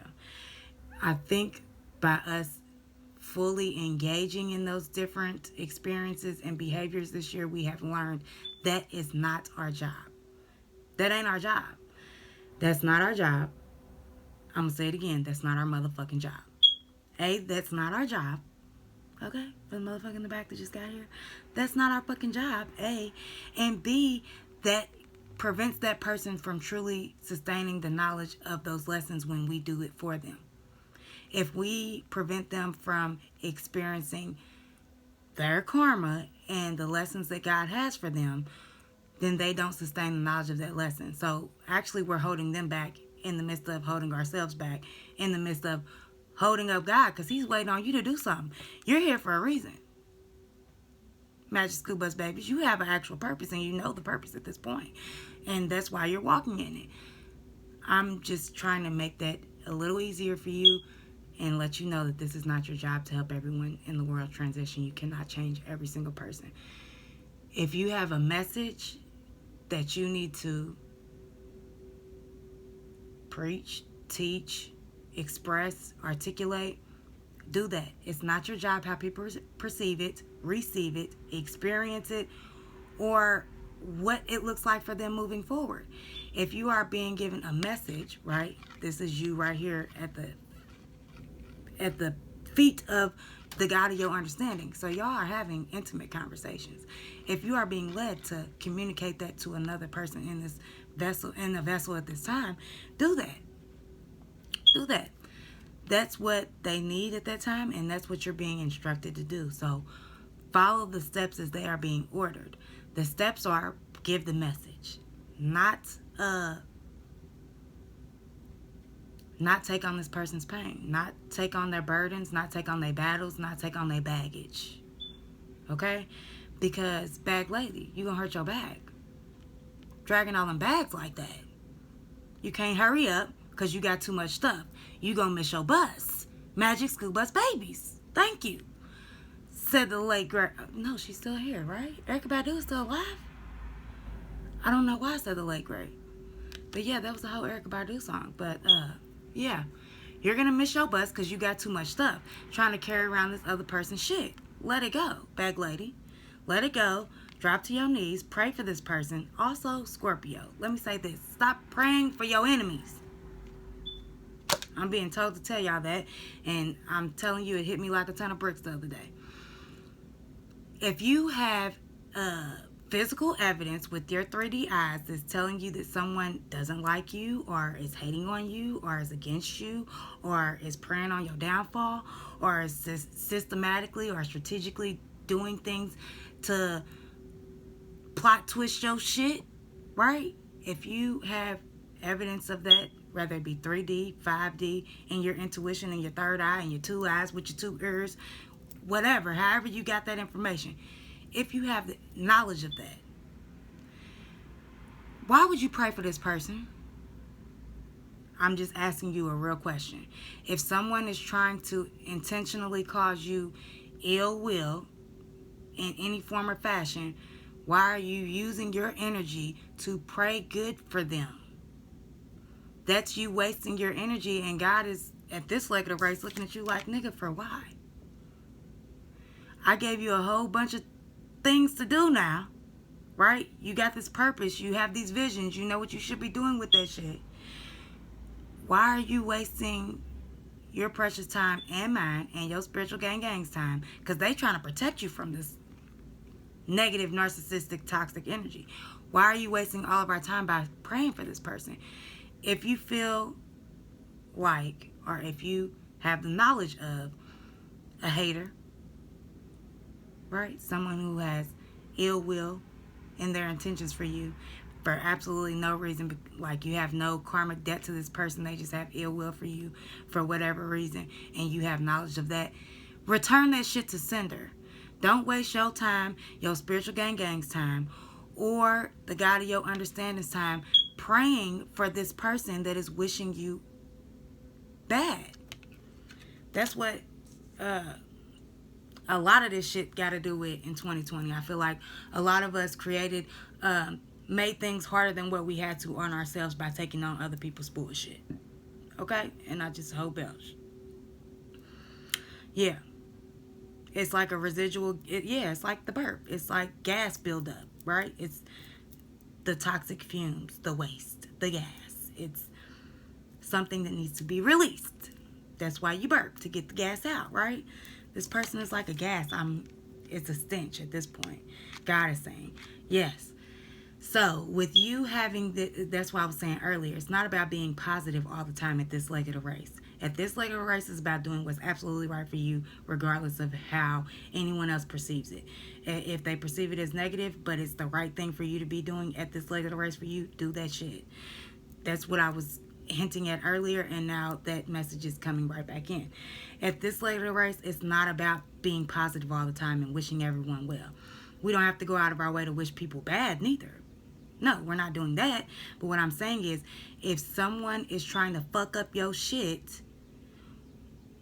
I think by us fully engaging in those different experiences and behaviors this year, we have learned that is not our job. That ain't our job. That's not our job. I'm going to say it again. That's not our motherfucking job. That's not our job. Okay? For the motherfucker in the back that just got here. That's not our fucking job, A. And B, that prevents that person from truly sustaining the knowledge of those lessons when we do it for them. If we prevent them from experiencing their karma and the lessons that God has for them, then they don't sustain the knowledge of that lesson. So actually we're holding them back in the midst of holding ourselves back, in the midst of holding up God, because he's waiting on you to do something. You're here for a reason. Magic School Bus babies, you have an actual purpose and you know the purpose at this point. And that's why you're walking in it. I'm just trying to make that a little easier for you and let you know that this is not your job to help everyone in the world transition. You cannot change every single person. If you have a message that you need to preach, teach, express, articulate, do that. It's not your job how people perceive it, receive it, experience it, or what it looks like for them moving forward. If you are being given a message, right? This is you right here at the at the feet of the God of your understanding. So y'all are having intimate conversations. If you are being led to communicate that to another person in this vessel, in the vessel at this time, do that. Do that. That's what they need at that time, and that's what you're being instructed to do. So follow the steps as they are being ordered. The steps are give the message, not take on this person's pain, not take on their burdens, not take on their battles, not take on their baggage. Okay? Because, bag lady, you gonna hurt your bag. Dragging all them bags like that. You can't hurry up because you got too much stuff. You gonna miss your bus. Magic School Bus Babies. Thank you. Said the late great. No, she's still here, right? Erykah Badu is still alive? I don't know why I said the late great. But yeah, that was the whole Erykah Badu song. But yeah, you're gonna miss your bus because you got too much stuff trying to carry around this other person's shit. Let it go, bag lady. Let it go. Drop to your knees. Pray for this person. Also, Scorpio, let me say this. Stop praying for your enemies. I'm being told to tell y'all that, and I'm telling you, it hit me like a ton of bricks the other day. If you have physical evidence with your 3D eyes that's telling you that someone doesn't like you, or is hating on you, or is against you, or is preying on your downfall, or is systematically or strategically doing things to plot twist your shit, right? If you have evidence of that, whether it be 3D, 5D, in your intuition, in your third eye, in your two eyes, with your two ears, whatever, however you got that information, if you have the knowledge of that, why would you pray for this person? I'm just asking you a real question. If someone is trying to intentionally cause you ill will in any form or fashion, why are you using your energy to pray good for them? That's you wasting your energy, and God is, at this leg of the race, looking at you like, nigga, for why? I gave you a whole bunch of things to do now, right? You got this purpose. You have these visions. You know what you should be doing with that shit. Why are you wasting your precious time and mine and your spiritual gang's time? Because they trying to protect you from this negative, narcissistic, toxic energy. Why are you wasting all of our time by praying for this person? If you feel like, or if you have the knowledge of a hater, right? Someone who has ill will in their intentions for you for absolutely no reason, like you have no karmic debt to this person, they just have ill will for you for whatever reason, and you have knowledge of that, return that shit to sender. Don't waste your time, your spiritual gang's time, or the God of your understanding's time praying for this person that is wishing you bad. That's what a lot of this shit got to do with in 2020. I feel like a lot of us made things harder than what we had to on ourselves by taking on other people's bullshit. Okay? And I just hope else. Yeah. It's like a residual, it's like the burp. It's like gas buildup, right? It's the toxic fumes, the waste, the gas. It's something that needs to be released. That's why you burp, to get the gas out, right? This person is like a gas. It's a stench at this point. God is saying, yes. So with you having that's why I was saying earlier, it's not about being positive all the time at this leg of the race. At this leg of the race, is about doing what's absolutely right for you, regardless of how anyone else perceives it. If they perceive it as negative, but it's the right thing for you to be doing at this leg of the race for you, do that shit. That's what I was hinting at earlier, and now that message is coming right back in. At this leg of the race, it's not about being positive all the time and wishing everyone well. We don't have to go out of our way to wish people bad, neither. No, we're not doing that. But what I'm saying is, if someone is trying to fuck up your shit,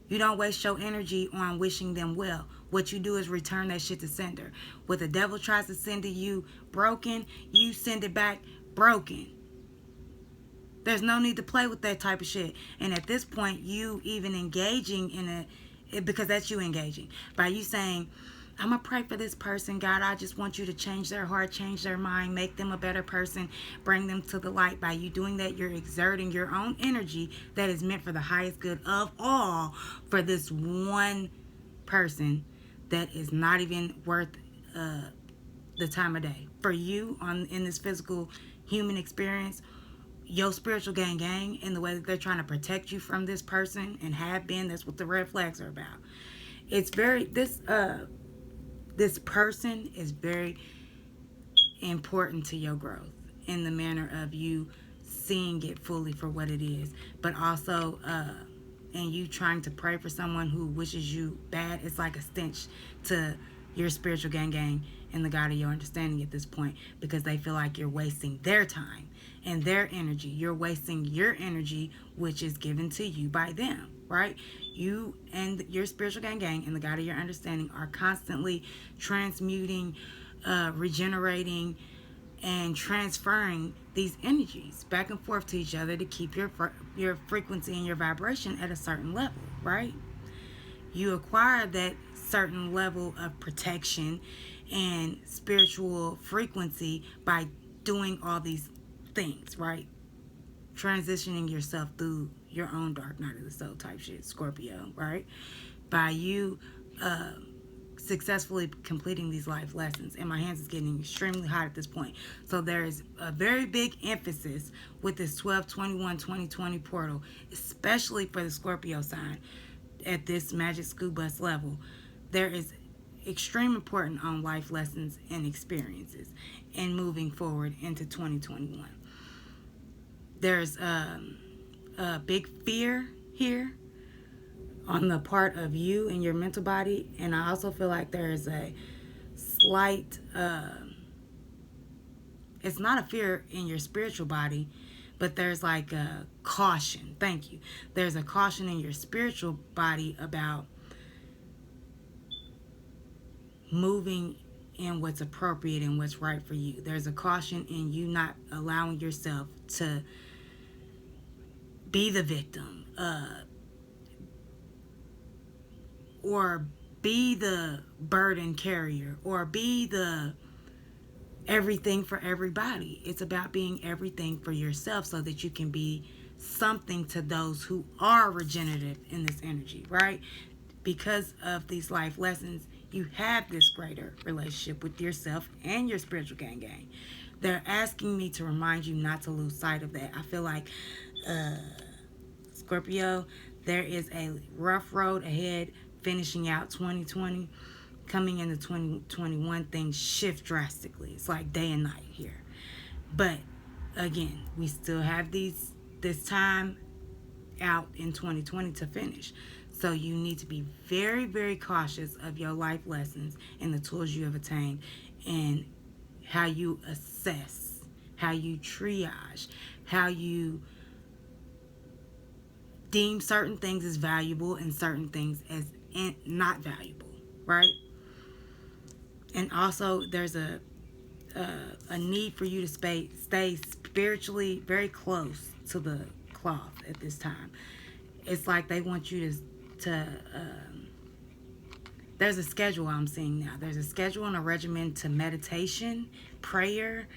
you don't waste your energy on wishing them well. What you do is return that shit to sender. What the devil tries to send to you broken, you send it back broken. There's no need to play with that type of shit. And at this point, you even engaging in because that's you engaging. By you saying, I'm going to pray for this person. God, I just want you to change their heart, change their mind, make them a better person, bring them to the light. By you doing that, you're exerting your own energy that is meant for the highest good of all for this one person that is not even worth the time of day. For you in this physical human experience, your spiritual gang and the way that they're trying to protect you from this person and have been, that's what the red flags are about. It's very this person is very important to your growth in the manner of you seeing it fully for what it is, but also and you trying to pray for someone who wishes you bad. It's like a stench to your spiritual gang and the God of your understanding at this point, because they feel like you're wasting their time and their energy. You're wasting your energy, which is given to you by them, right? You and your spiritual gang and the God of your understanding are constantly transmuting, regenerating, and transferring these energies back and forth to each other to keep your frequency and your vibration at a certain level, right? You acquire that certain level of protection and spiritual frequency by doing all these things, right? Transitioning yourself through your own dark night of the soul type shit, Scorpio, right? By you successfully completing these life lessons. And my hands is getting extremely hot at this point. So there is a very big emphasis with this 12/21/2020 portal, especially for the Scorpio sign at this Magic School Bus level. There is extreme importance on life lessons and experiences and moving forward into 2021. There's a big fear here on the part of you and your mental body, and I also feel like there's a slight it's not a fear in your spiritual body, but there's like a caution. Thank you. There's a caution in your spiritual body about moving in what's appropriate and what's right for you. There's a caution in you not allowing yourself to be the victim, or be the burden carrier, or be the everything for everybody. It's about being everything for yourself so that you can be something to those who are regenerative in this energy, right? Because of these life lessons, you have this greater relationship with yourself and your spiritual gang. They're asking me to remind you not to lose sight of that. I feel like Scorpio, there is a rough road ahead finishing out 2020. Coming into 2021, things shift drastically. It's like day and night here. But again, we still have this time out in 2020 to finish. So you need to be very, very cautious of your life lessons and the tools you have attained, and how you assess, how you triage, how you deem certain things as valuable and certain things as not valuable, right? And also there's a need for you to stay spiritually very close to the cloth at this time. It's like they want you to there's a schedule I'm seeing now. There's a schedule and a regimen to meditation, prayer.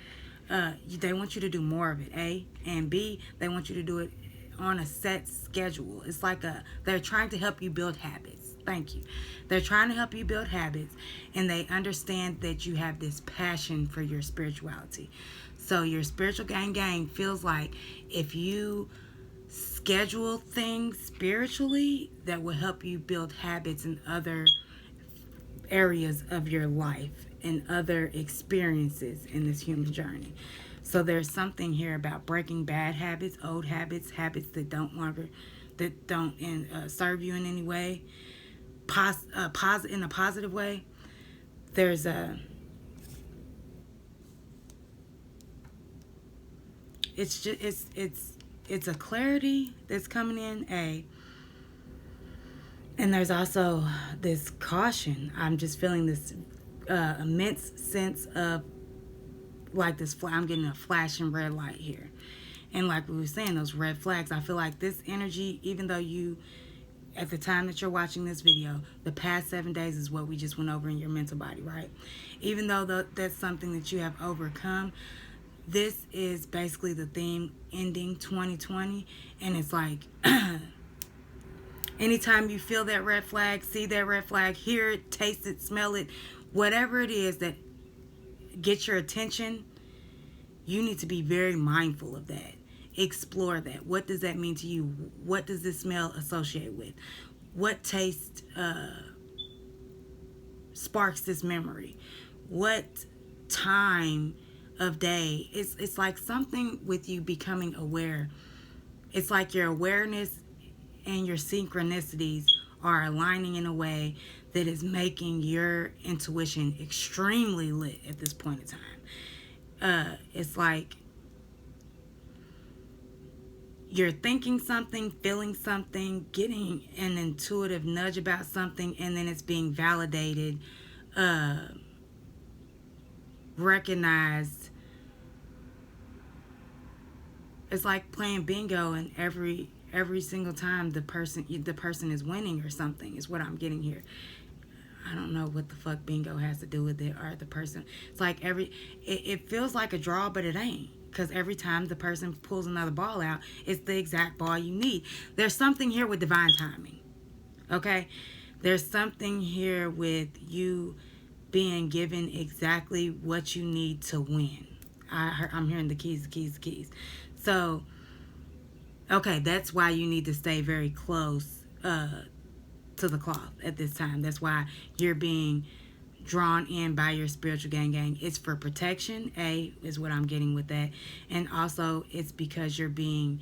They want you to do more of it, A. And B, they want you to do it on a set schedule. It's like they're trying to help you build habits. Thank you. They're trying to help you build habits, and they understand that you have this passion for your spirituality. So your spiritual gang feels like if you schedule things spiritually, that will help you build habits in other areas of your life and other experiences in this human journey. So there's something here about breaking bad habits, old habits, habits that don't serve you in any way, in a positive way. There's it's a clarity that's coming in, and there's also this caution. I'm just feeling this immense sense of like this. I'm getting a flashing red light here, and like we were saying, those red flags. I feel like this energy, even though you at the time that you're watching this video, the past 7 days is what we just went over in your mental body, right? Even though that's something that you have overcome, this is basically the theme ending 2020. And it's like, anytime you feel that red flag, see that red flag, hear it, taste it, smell it, whatever it is that gets your attention, you need to be very mindful of that. Explore that. What does that mean to you? What does this smell associate with? What taste sparks this memory? What time of day? It's like something with you becoming aware. It's like your awareness and your synchronicities are aligning in a way that is making your intuition extremely lit at this point in time. It's like you're thinking something, feeling something, getting an intuitive nudge about something, and then it's being validated, recognized. It's like playing bingo, and every single time the person is winning or something is what I'm getting here. I don't know what the fuck bingo has to do with it or the person. It's like it feels like a draw, but it ain't. Because every time the person pulls another ball out, it's the exact ball you need. There's something here with divine timing. Okay? There's something here with you being given exactly what you need to win. I'm hearing the keys. So, okay, that's why you need to stay very close to the cloth at this time. That's why you're being drawn in by your spiritual gang. It's for protection, is what I'm getting with that. And also it's because you're being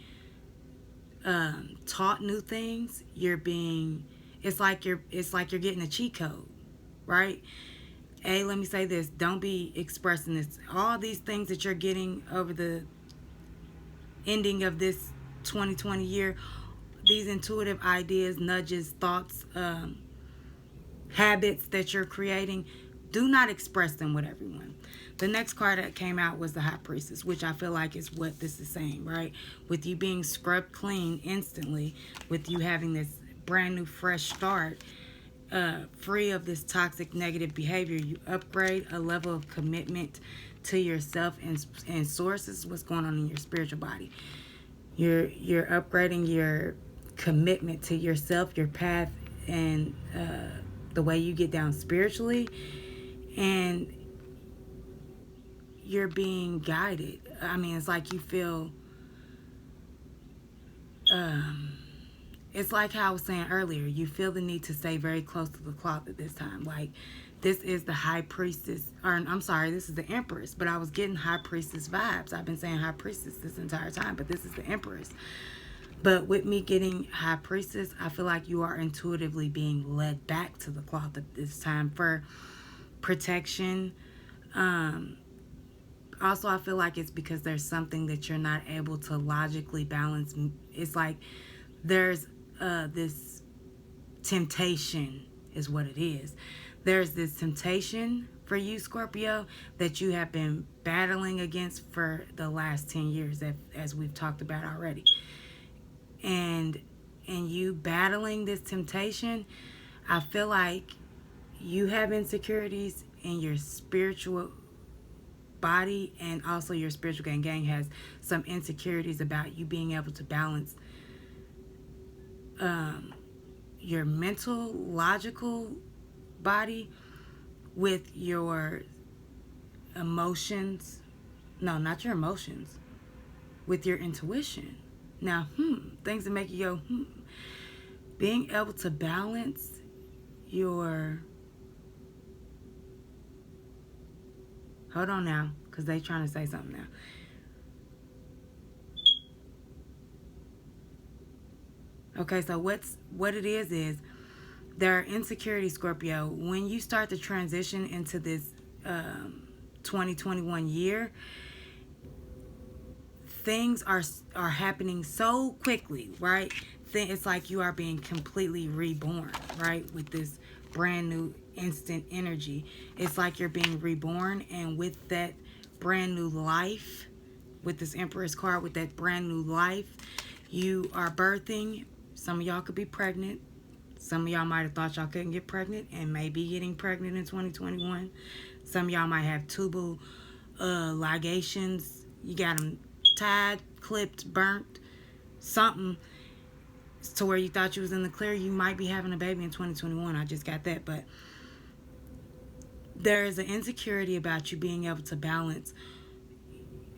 taught new things. It's like you're getting a cheat code, right? Let me say this, don't be expressing this. All these things that you're getting over the ending of this 2020 year, these intuitive ideas, nudges, thoughts, habits that you're creating, do not express them with everyone. The next card that came out was the High Priestess, which I feel like is what this is saying, right? With you being scrubbed clean instantly, with you having this brand new fresh start, free of this toxic negative behavior, you upgrade a level of commitment to yourself and sources. What's going on in your spiritual body? You're upgrading your commitment to yourself, your path, and the way you get down spiritually, and you're being guided. I mean, it's like you feel, it's like how I was saying earlier, you feel the need to stay very close to the cloth at this time. Like, this is the High Priestess, or I'm sorry, this is the Empress, but I was getting High Priestess vibes. I've been saying High Priestess this entire time, but this is the Empress. But with me getting High Priestess, I feel like you are intuitively being led back to the cloth at this time for protection. Also, I feel like it's because there's something that you're not able to logically balance. It's like there's this temptation is what it is. There's this temptation for you, Scorpio, that you have been battling against for the last 10 years, as we've talked about already. And you battling this temptation, I feel like you have insecurities in your spiritual body, and also your spiritual gang has some insecurities about you being able to balance your mental, logical body with your emotions. No, not your emotions. With your intuition. Now, things that make you go, being able to balance your... Hold on now, because they trying to say something now. Okay, so what it is there are insecurities, Scorpio. When you start to transition into this 2021 year, things are happening so quickly, right? It's like you are being completely reborn, right? With this brand new instant energy. It's like you're being reborn, and with that brand new life, with this Empress card, with that brand new life, you are birthing. Some of y'all could be pregnant. Some of y'all might have thought y'all couldn't get pregnant and may be getting pregnant in 2021. Some of y'all might have tubal ligations. You got them tied, clipped, burnt, something to where you thought you was in the clear. You might be having a baby in 2021. I just got that. But there is an insecurity about you being able to balance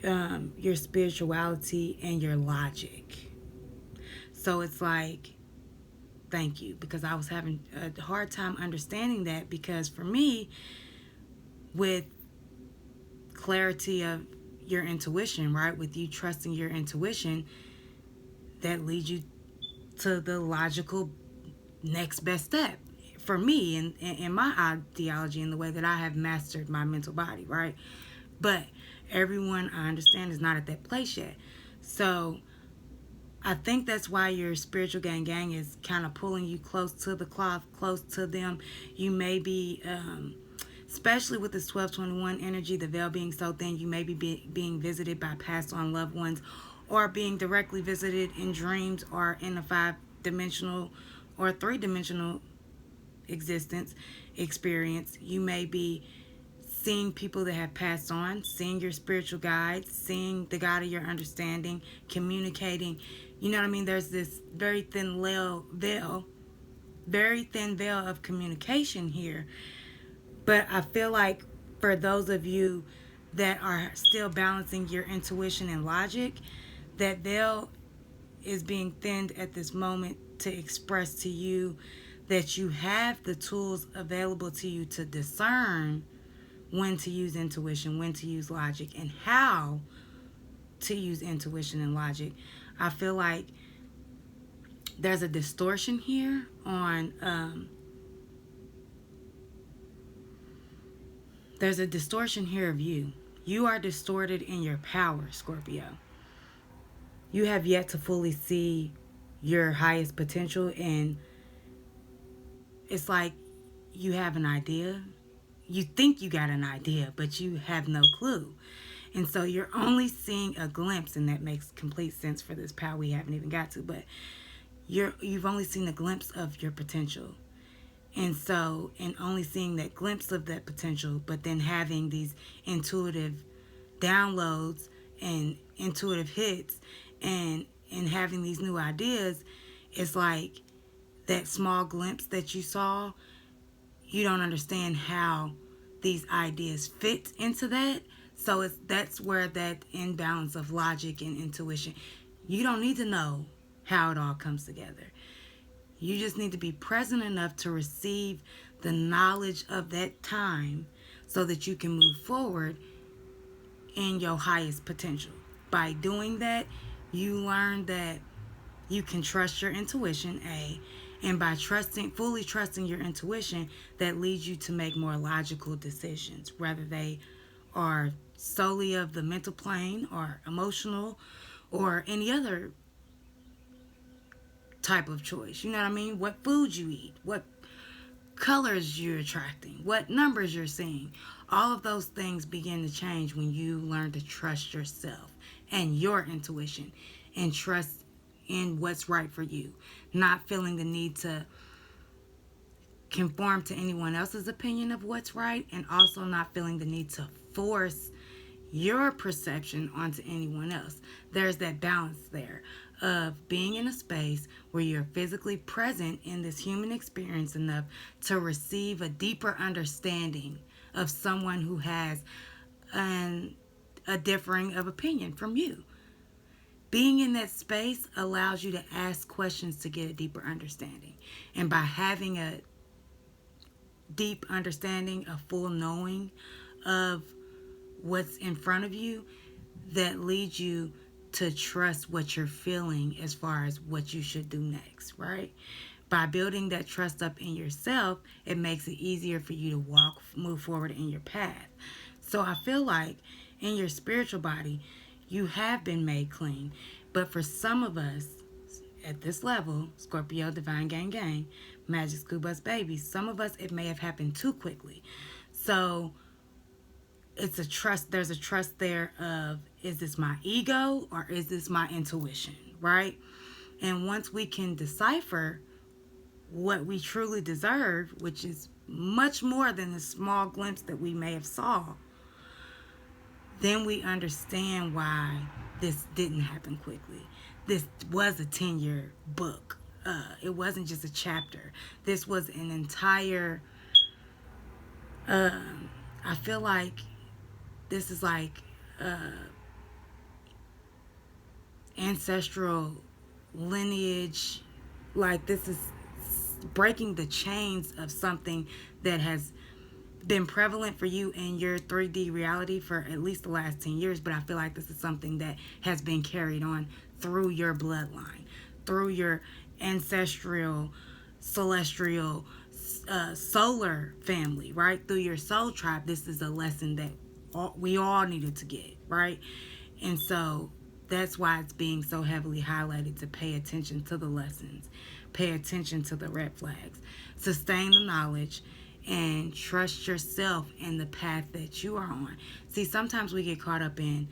your spirituality and your logic. So it's like, thank you, because I was having a hard time understanding that, because for me, with clarity of your intuition, right, with you trusting your intuition, that leads you to the logical next best step for me in my ideology and the way that I have mastered my mental body, right? But everyone, I understand, is not at that place yet. So I think that's why your spiritual gang is kind of pulling you close to the cloth, close to them. You may be, especially with this 1221 energy, the veil being so thin, you may be being visited by passed on loved ones, or being directly visited in dreams or in a 5-dimensional or 3-dimensional existence experience. You may be seeing people that have passed on, seeing your spiritual guides, seeing the God of your understanding, communicating. You know what I mean? There's this very thin veil of communication here. But I feel like for those of you that are still balancing your intuition and logic, that veil is being thinned at this moment to express to you that you have the tools available to you to discern when to use intuition, when to use logic, and how to use intuition and logic. I feel like there's a distortion here on there's a distortion here of you. You are distorted in your power, Scorpio. You have yet to fully see your highest potential, and it's like you have an idea. You think you got an idea, but you have no clue. And so you're only seeing a glimpse, and that makes complete sense for this power we haven't even got to, but you've only seen a glimpse of your potential. And so, and only seeing that glimpse of that potential, but then having these intuitive downloads and intuitive hits and having these new ideas, it's like that small glimpse that you saw, you don't understand how these ideas fit into that. So that's where that imbalance of logic and intuition, you don't need to know how it all comes together. You just need to be present enough to receive the knowledge of that time so that you can move forward in your highest potential. By doing that, you learn that you can trust your intuition, and by fully trusting your intuition, that leads you to make more logical decisions, whether they are solely of the mental plane or emotional or any other type of choice. You know what I mean? What foods you eat, what colors you're attracting, what numbers you're seeing. All of those things begin to change when you learn to trust yourself and your intuition and trust in what's right for you, not feeling the need to conform to anyone else's opinion of what's right, and also not feeling the need to force your perception onto anyone else. There's that balance there of being in a space where you're physically present in this human experience enough to receive a deeper understanding of someone who has a differing of opinion from you. Being in that space allows you to ask questions to get a deeper understanding. And by having a deep understanding, a full knowing of what's in front of you, that leads you to trust what you're feeling as far as what you should do next, right? By building that trust up in yourself, it makes it easier for you to move forward in your path. So I feel like in your spiritual body, you have been made clean. But for some of us at this level, Scorpio, Divine Gang, Magic School Bus Babies, some of us, it may have happened too quickly. So it's a trust. There's a trust there of, is this my ego or is this my intuition, right? And once we can decipher what we truly deserve, which is much more than the small glimpse that we may have saw, then we understand why this didn't happen quickly. This was a 10-year book. It wasn't just a chapter. This was an entire, I feel like this is like ancestral lineage. Like, this is breaking the chains of something that has been prevalent for you in your 3D reality for at least the last 10 years. But I feel like this is something that has been carried on through your bloodline, through your ancestral, celestial, solar family, right? Through your soul tribe. This is a lesson that we all needed to get, right? And so that's why it's being so heavily highlighted to pay attention to the lessons, pay attention to the red flags, sustain the knowledge, and trust yourself in the path that you are on. See, sometimes we get caught up in,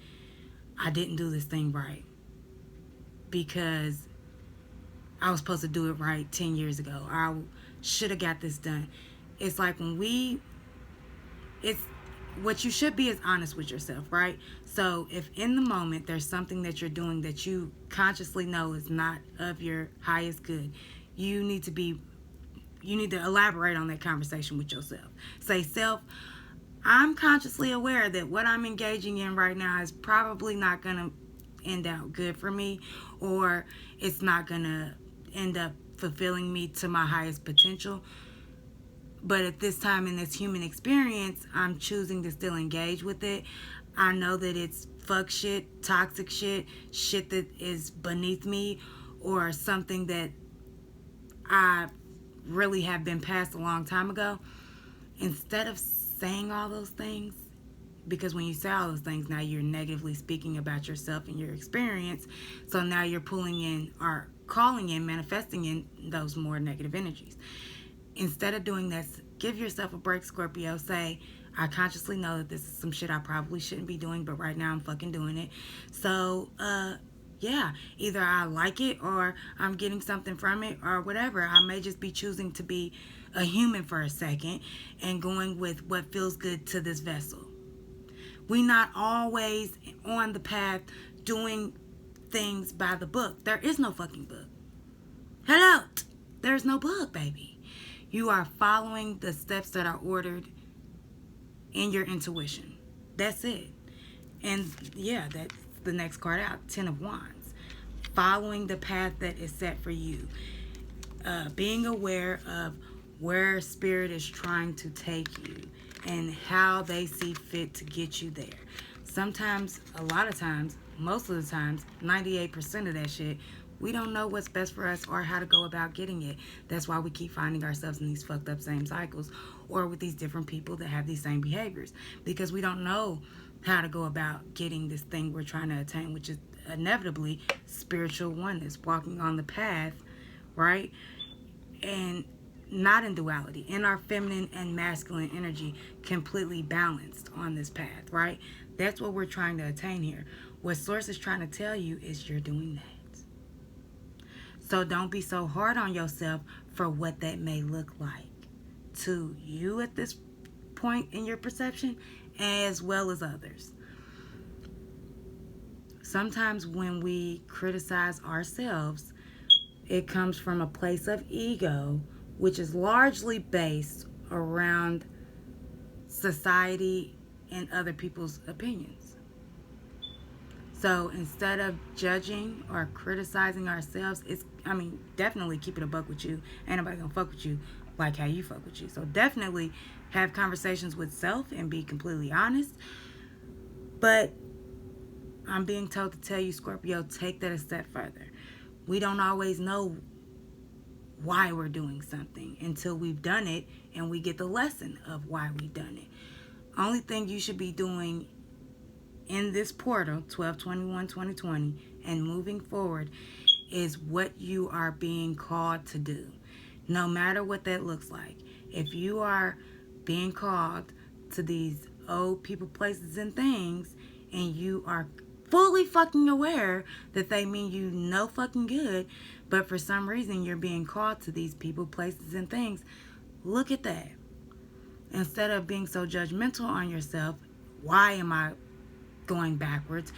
I didn't do this thing right because I was supposed to do it right 10 years ago. I should have got this done. It's like it's what you should be is honest with yourself, right? So if in the moment there's something that you're doing that you consciously know is not of your highest good, you need to elaborate on that conversation with yourself. Say, self, I'm consciously aware that what I'm engaging in right now is probably not going to end out good for me, or it's not going to end up fulfilling me to my highest potential. But at this time in this human experience, I'm choosing to still engage with it. I know that it's fuck shit, toxic shit, shit that is beneath me, or something that I really have been passed a long time ago. Instead of saying all those things, because when you say all those things, now you're negatively speaking about yourself and your experience. So now you're pulling in or calling in, manifesting in those more negative energies. Instead of doing this, give yourself a break, Scorpio. Say, I consciously know that this is some shit I probably shouldn't be doing, but right now I'm fucking doing it. So, yeah, either I like it or I'm getting something from it or whatever. I may just be choosing to be a human for a second and going with what feels good to this vessel. We not always on the path doing things by the book. There is no fucking book. Hello. There's no book, baby. You are following the steps that are ordered in your intuition. That's it. And yeah, that's the next card out, 10 of Wands. Following the path that is set for you. Being aware of where spirit is trying to take you and how they see fit to get you there. Sometimes, a lot of times, most of the times, 98% of that shit, we don't know what's best for us or how to go about getting it. That's why we keep finding ourselves in these fucked up same cycles or with these different people that have these same behaviors, because we don't know how to go about getting this thing we're trying to attain, which is inevitably spiritual oneness, walking on the path, right? And not in duality, in our feminine and masculine energy, completely balanced on this path, right? That's what we're trying to attain here. What Source is trying to tell you is you're doing that. So don't be so hard on yourself for what that may look like to you at this point in your perception, as well as others. Sometimes when we criticize ourselves, it comes from a place of ego, which is largely based around society and other people's opinions. So instead of judging or criticizing ourselves, definitely keep it a buck with you. Ain't nobody gonna fuck with you like how you fuck with you. So definitely have conversations with self and be completely honest. But I'm being told to tell you, Scorpio, take that a step further. We don't always know why we're doing something until we've done it and we get the lesson of why we've done it. Only thing you should be doing in this portal, 12/21/2020, and moving forward is what you are being called to do. No matter what that looks like. If you are being called to these old people, places, and things, and you are fully fucking aware that they mean you no fucking good, But for some reason, you're being called to these people, places, and things. Look at that. Instead of being so judgmental on yourself, why am I going backwards?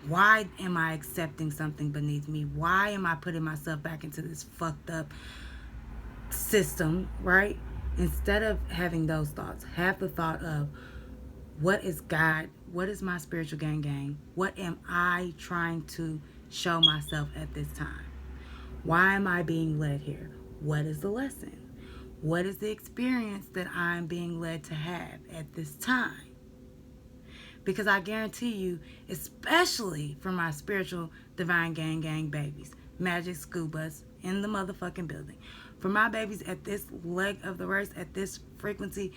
Why am I accepting something beneath me? Why am I putting myself back into this fucked up system, right? Instead of having those thoughts, have the thought of, what is God? What is my spiritual gang? What am I trying to show myself at this time? Why am I being led here? What is the lesson? What is the experience that I'm being led to have at this time? Because I guarantee you, especially for my spiritual divine gang babies, magic scubas in the motherfucking building, for my babies at this leg of the race, at this frequency,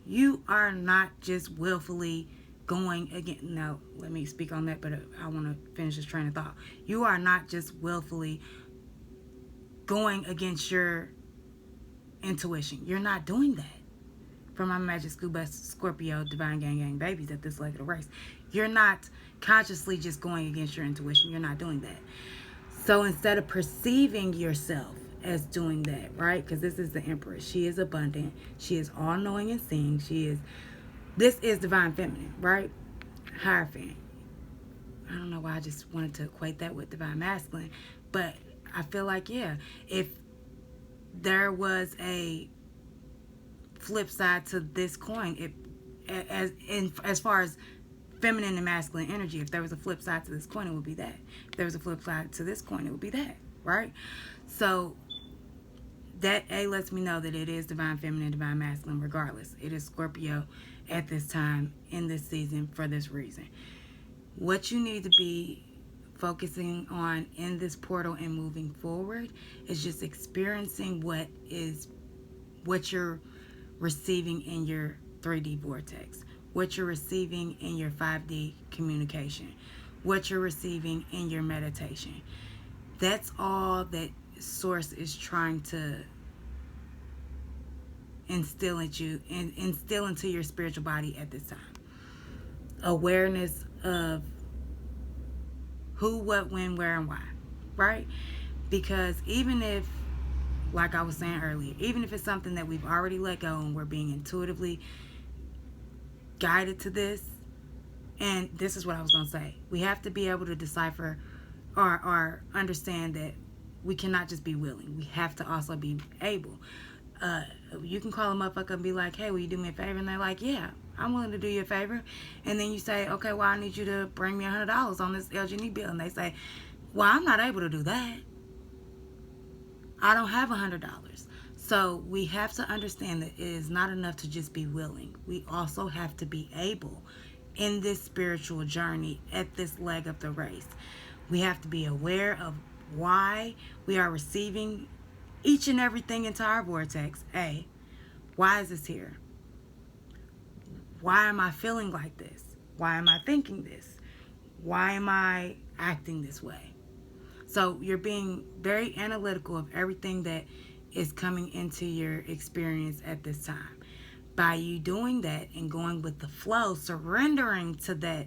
you are not just willfully going again. No, let me speak on that, but I want to finish this train of thought. You are not just willfully going against your intuition. You're not doing that. For my magic scuba Scorpio divine gang babies at this leg of the race, you're not consciously just going against your intuition. You're not doing that. So instead of perceiving yourself as doing that, right? Because this is the Empress. She is abundant. She is all-knowing and seeing. This is divine feminine, right? Hierophant. I don't know why I just wanted to equate that with divine masculine, but I feel like, yeah, if there was a flip side to this coin, as far as feminine and masculine energy, if there was a flip side to this coin, it would be that. If there was a flip side to this coin, it would be that, right? So that lets me know that it is divine feminine, divine masculine, regardless. It is Scorpio at this time, in this season, for this reason. What you need to be focusing on in this portal and moving forward is just experiencing what you're receiving in your 3D vortex, what you're receiving in your 5D communication, what you're receiving in your meditation. That's all that Source is trying to instill into your spiritual body at this time. Awareness of who, what, when, where, and why, right? Because even if, like I was saying earlier, even if it's something that we've already let go and we're being intuitively guided to this, and this is what I was going to say, we have to be able to decipher or understand that we cannot just be willing. We have to also be able. You can call a motherfucker and be like, hey, will you do me a favor? And they're like, yeah, I'm willing to do you a favor. And then you say, okay, well, I need you to bring me $100 on this LG&E bill. And they say, well, I'm not able to do that. I don't have $100. So we have to understand that it is not enough to just be willing. We also have to be able in this spiritual journey at this leg of the race. We have to be aware of why we are receiving each and everything into our vortex. Why is this here? Why am I feeling like this? Why am I thinking this? Why am I acting this way? So you're being very analytical of everything that is coming into your experience at this time. By you doing that and going with the flow, surrendering to that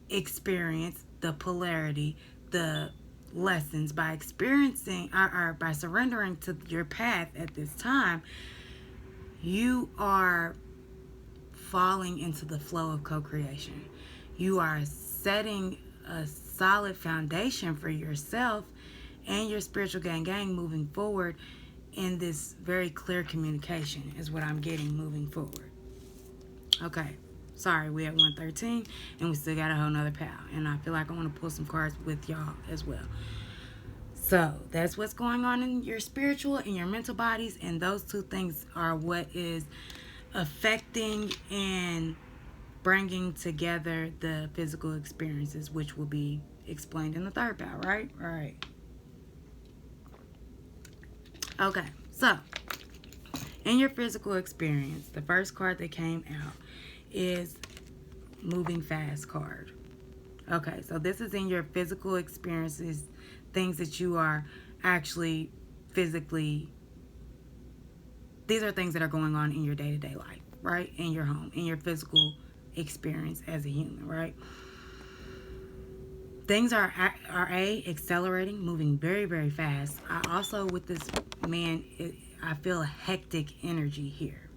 experience, the polarity, the lessons, by experiencing or by surrendering to your path at this time, you are falling into the flow of co-creation. You are setting a solid foundation for yourself and your spiritual gang moving forward in this very clear communication is what I'm getting moving forward. Okay, sorry, we at 113 and we still got a whole nother pal, and I feel like I want to pull some cards with y'all as well. So that's what's going on in your spiritual and your mental bodies, and those two things are what is affecting and bringing together the physical experiences, which will be explained in the third pal, right? All right. Okay, so in your physical experience, the first card that came out is Moving Fast card. Okay, so this is in your physical experiences, things that you are actually physically, these are things that are going on in your day-to-day life, right? In your home, in your physical experience as a human, right? things are accelerating, moving very, very fast. I also, with this man, I feel a hectic energy here.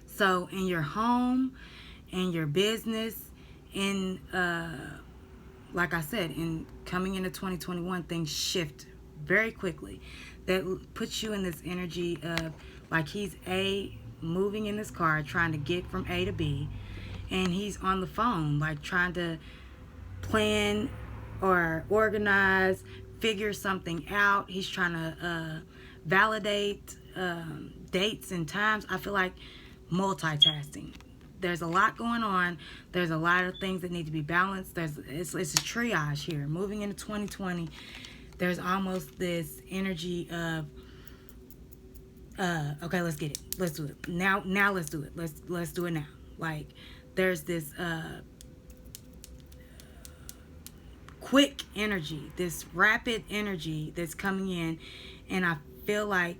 So in your home, in your business, in like I said, in coming into 2021, things shift very quickly. That puts you in this energy of like he's moving in this car trying to get from A to B, and he's on the phone like trying to plan or organize, figure something out. He's trying to validate dates and times. I feel like multitasking. There's a lot going on. There's a lot of things that need to be balanced. It's a triage here. Moving into 2020, there's almost this energy of okay, let's get it. Let's do it. Now let's do it. Let's do it now. Like there's this quick energy, this rapid energy that's coming in, and I feel like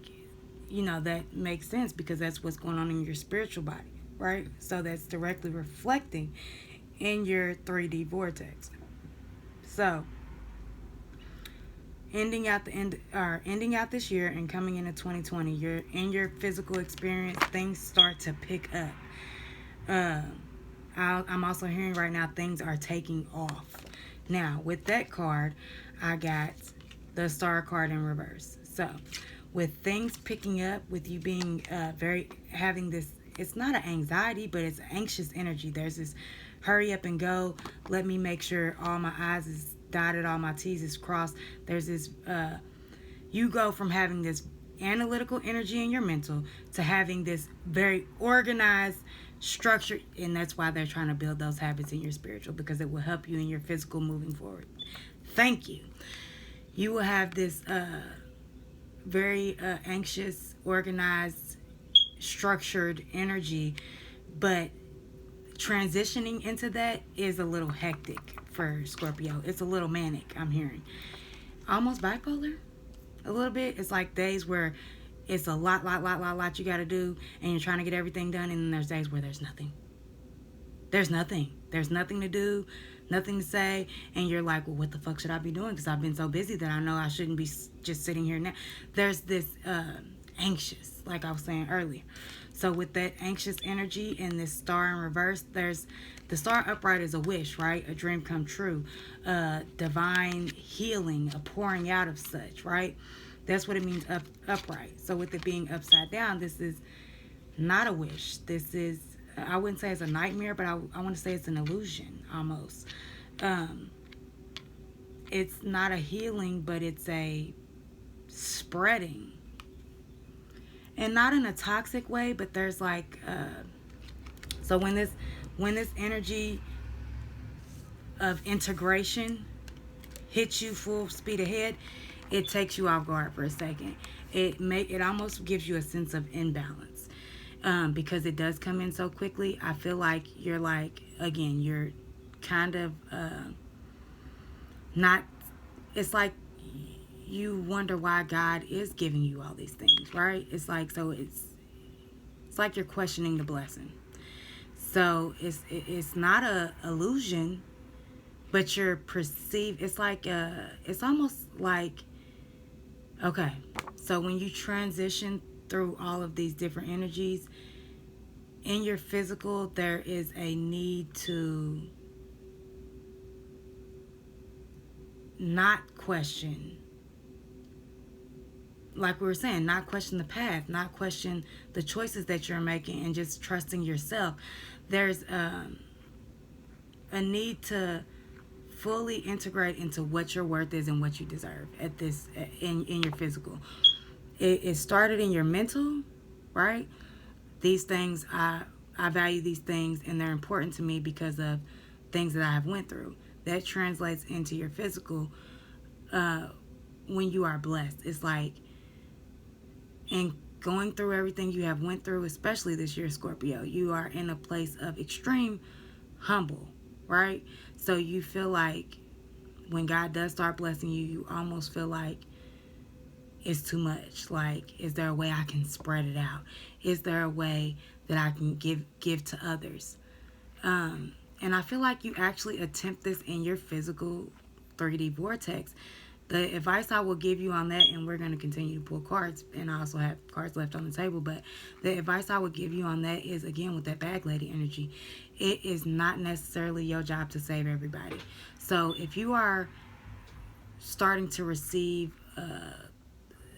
that makes sense because that's what's going on in your spiritual body, right? So that's directly reflecting in your 3D vortex. So ending out this year and coming into 2020, you're in your physical experience, things start to pick up. I'm also hearing right now things are taking off. Now, with that card, I got the Star card in reverse. So, with things picking up, with you being having this, it's not an anxiety, but it's anxious energy. There's this hurry up and go. Let me make sure all my I's is dotted, all my T's is crossed. There's this, you go from having this analytical energy in your mental to having this very organized structure, and that's why they're trying to build those habits in your spiritual, because it will help you in your physical moving forward. Thank you. You will have this very anxious, organized, structured energy, but transitioning into that is a little hectic for Scorpio. It's a little manic, I'm hearing. Almost bipolar, a little bit. It's like days where it's a lot you got to do, and you're trying to get everything done, and then there's days where there's nothing. There's nothing to do, nothing to say, and you're like, well, what the fuck should I be doing? Because I've been so busy that I know I shouldn't be just sitting here now. There's this anxious, like I was saying earlier. So with that anxious energy and this star in reverse, there's the star upright is a wish, right? A dream come true, divine healing, a pouring out of such, right? That's what it means upright. So with it being upside down, this is not a wish. This is, I wouldn't say it's a nightmare, but I want to say it's an illusion almost. It's not a healing, but it's a spreading. And not in a toxic way, but there's like, so when this energy of integration hits you full speed ahead, it takes you off guard for a second. It almost gives you a sense of imbalance, because it does come in so quickly. I feel like you're like, again, you're kind of not. It's like you wonder why God is giving you all these things, right? It's like, so it's like you're questioning the blessing. So it's not a illusion, but you're perceived. It's like it's almost like, okay, so when you transition through all of these different energies in your physical, there is a need to not question, like we were saying, not question the path, not question the choices that you're making, and just trusting yourself. There's a need to fully integrate into what your worth is and what you deserve at this in your physical. It started in your mental, right? These things, I value these things, and they're important to me because of things that I have went through. That translates into your physical. When you are blessed, it's like, and going through everything you have went through, especially this year, Scorpio, you are in a place of extreme humble, right? So you feel like when God does start blessing you, you almost feel like it's too much. Like, is there a way I can spread it out? Is there a way that I can give to others? And I feel like you actually attempt this in your physical 3D vortex. The advice I will give you on that, and we're going to continue to pull cards, and I also have cards left on the table, but the advice I would give you on that is, again, with that bag lady energy, it is not necessarily your job to save everybody. So if you are starting to receive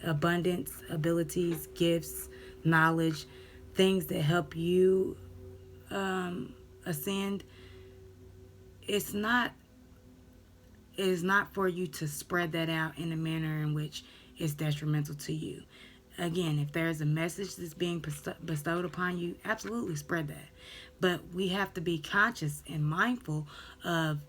abundance, abilities, gifts, knowledge, things that help you ascend, it's not it is not for you to spread that out in a manner in which is detrimental to you. Again, if there's a message that's being bestowed upon you, absolutely spread that. But we have to be conscious and mindful of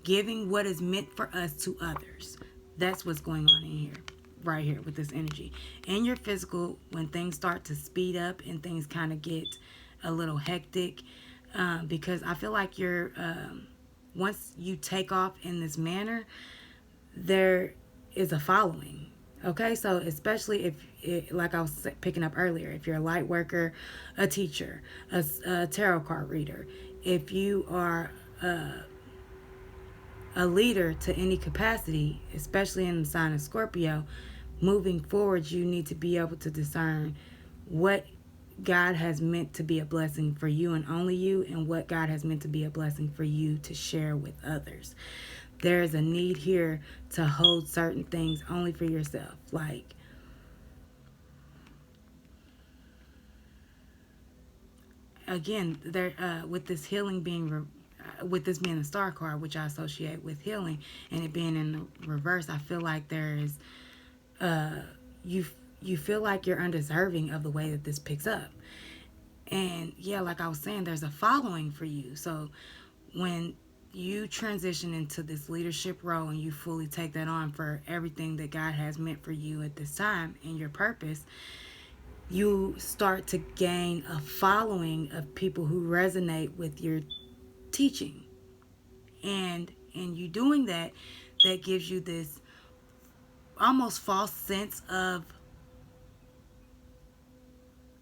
giving what is meant for us to others. That's what's going on in here, right here with this energy. In your physical, when things start to speed up and things kind of get a little hectic, because I feel like you're once you take off in this manner, there is a following. Okay, so especially if, like I was picking up earlier, if you're a light worker, a teacher, a tarot card reader, if you are a leader to any capacity, especially in the sign of Scorpio, moving forward, you need to be able to discern what God has meant to be a blessing for you and only you, and what God has meant to be a blessing for you to share with others. There is a need here to hold certain things only for yourself. Like, again, there with this healing being with this being the star card, which I associate with healing, and it being in the reverse, I feel like there is you you feel like you're undeserving of the way that this picks up. And yeah, like I was saying, there's a following for you. So when you transition into this leadership role and you fully take that on for everything that God has meant for you at this time and your purpose, you start to gain a following of people who resonate with your teaching. And in you doing that, that gives you this almost false sense of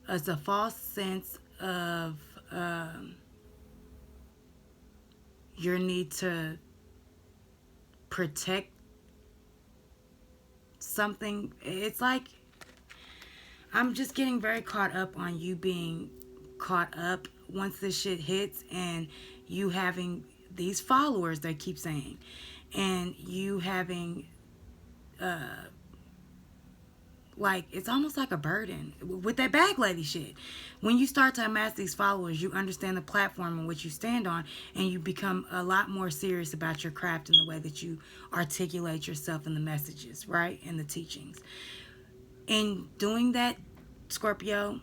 as a false sense of your need to protect something. It's like I'm just getting very caught up on you being caught up once this shit hits, and you having these followers, they keep saying, and you having like, it's almost like a burden with that bag lady shit. When you start to amass these followers, you understand the platform in which you stand on, and you become a lot more serious about your craft and the way that you articulate yourself in the messages, right, and the teachings. In doing that, Scorpio,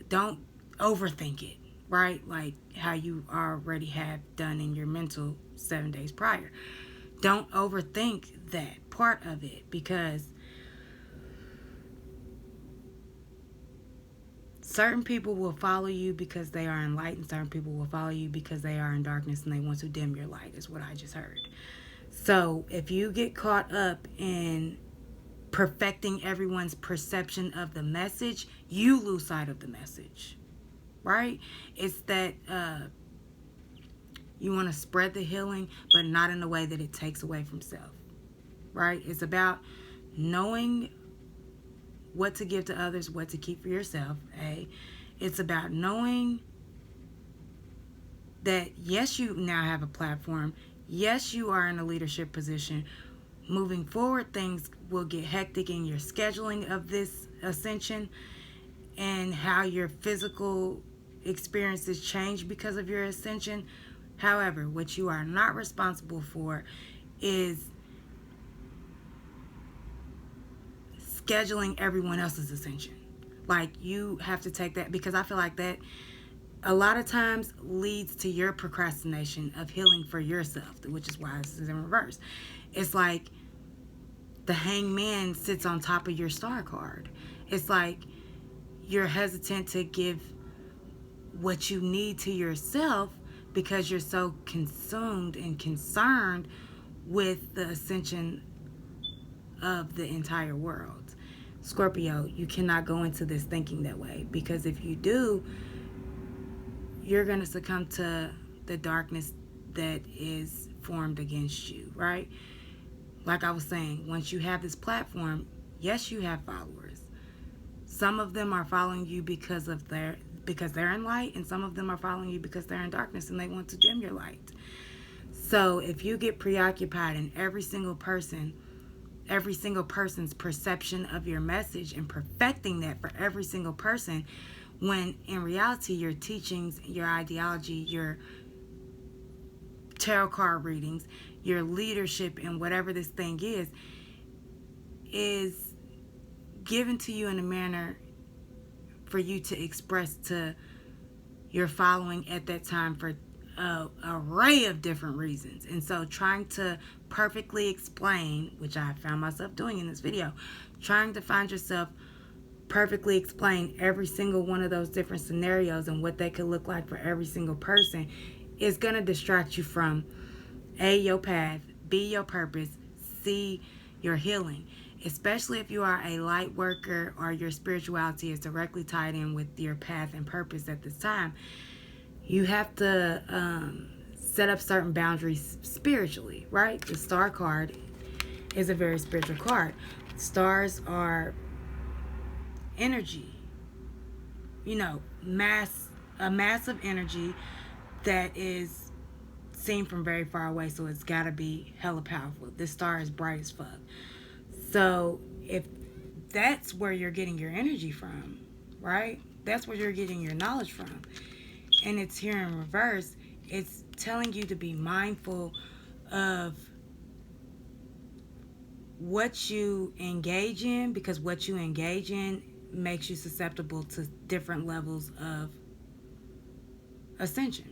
don't overthink it, right, like how you already have done in your mental 7 days prior. Don't overthink that part of it, because certain people will follow you because they are enlightened. Certain people will follow you because they are in darkness and they want to dim your light, is what I just heard. So if you get caught up in perfecting everyone's perception of the message, you lose sight of the message, right? It's that you want to spread the healing, but not in a way that it takes away from self, right? It's about knowing what to give to others, what to keep for yourself. It's about knowing that, yes, you now have a platform. Yes, you are in a leadership position. Moving forward, things will get hectic in your scheduling of this ascension and how your physical experiences change because of your ascension. However, what you are not responsible for is scheduling everyone else's ascension. Like, you have to take that, because I feel like that a lot of times leads to your procrastination of healing for yourself, which is why this is in reverse. It's like the hangman sits on top of your star card. It's like you're hesitant to give what you need to yourself because you're so consumed and concerned with the ascension of the entire world. Scorpio, you cannot go into this thinking that way, because if you do, you're going to succumb to the darkness that is formed against you, right? Like I was saying, once you have this platform, yes, you have followers. Some of them are following you because they're in light, and some of them are following you because they're in darkness and they want to dim your light. So if you get preoccupied in every single person's perception of your message and perfecting that for every single person, when in reality your teachings, your ideology, your tarot card readings, your leadership and whatever this thing is given to you in a manner for you to express to your following at that time for an array of different reasons. And so trying to perfectly explain, which I found myself doing in this video, trying to find yourself perfectly explain every single one of those different scenarios and what they could look like for every single person is going to distract you from A, your path, B, your purpose, C, your healing. Especially if you are a light worker or your spirituality is directly tied in with your path and purpose at this time, you have to set up certain boundaries spiritually, right? The star card is a very spiritual card. Stars are energy, a mass of energy that is seen from very far away, so it's got to be hella powerful. This star is bright as fuck. So if that's where you're getting your energy from, right? That's where you're getting your knowledge from. And it's here in reverse. It's telling you to be mindful of what you engage in, because what you engage in makes you susceptible to different levels of ascension.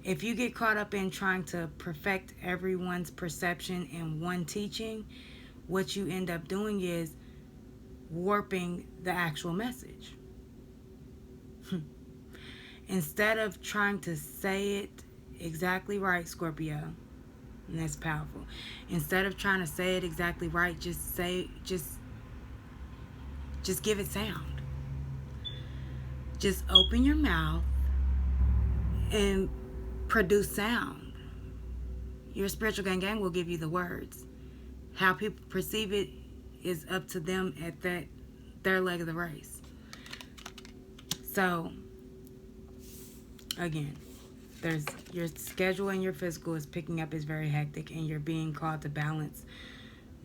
If you get caught up in trying to perfect everyone's perception in one teaching, what you end up doing is warping the actual message. Instead of trying to say it exactly right, Scorpio, and that's powerful. Instead of trying to say it exactly right, just give it sound. Just open your mouth and produce sound. Your spiritual gang will give you the words. How people perceive it is up to them at their leg of the race. So, again, there's your schedule and your physical is picking up is very hectic, and you're being called to balance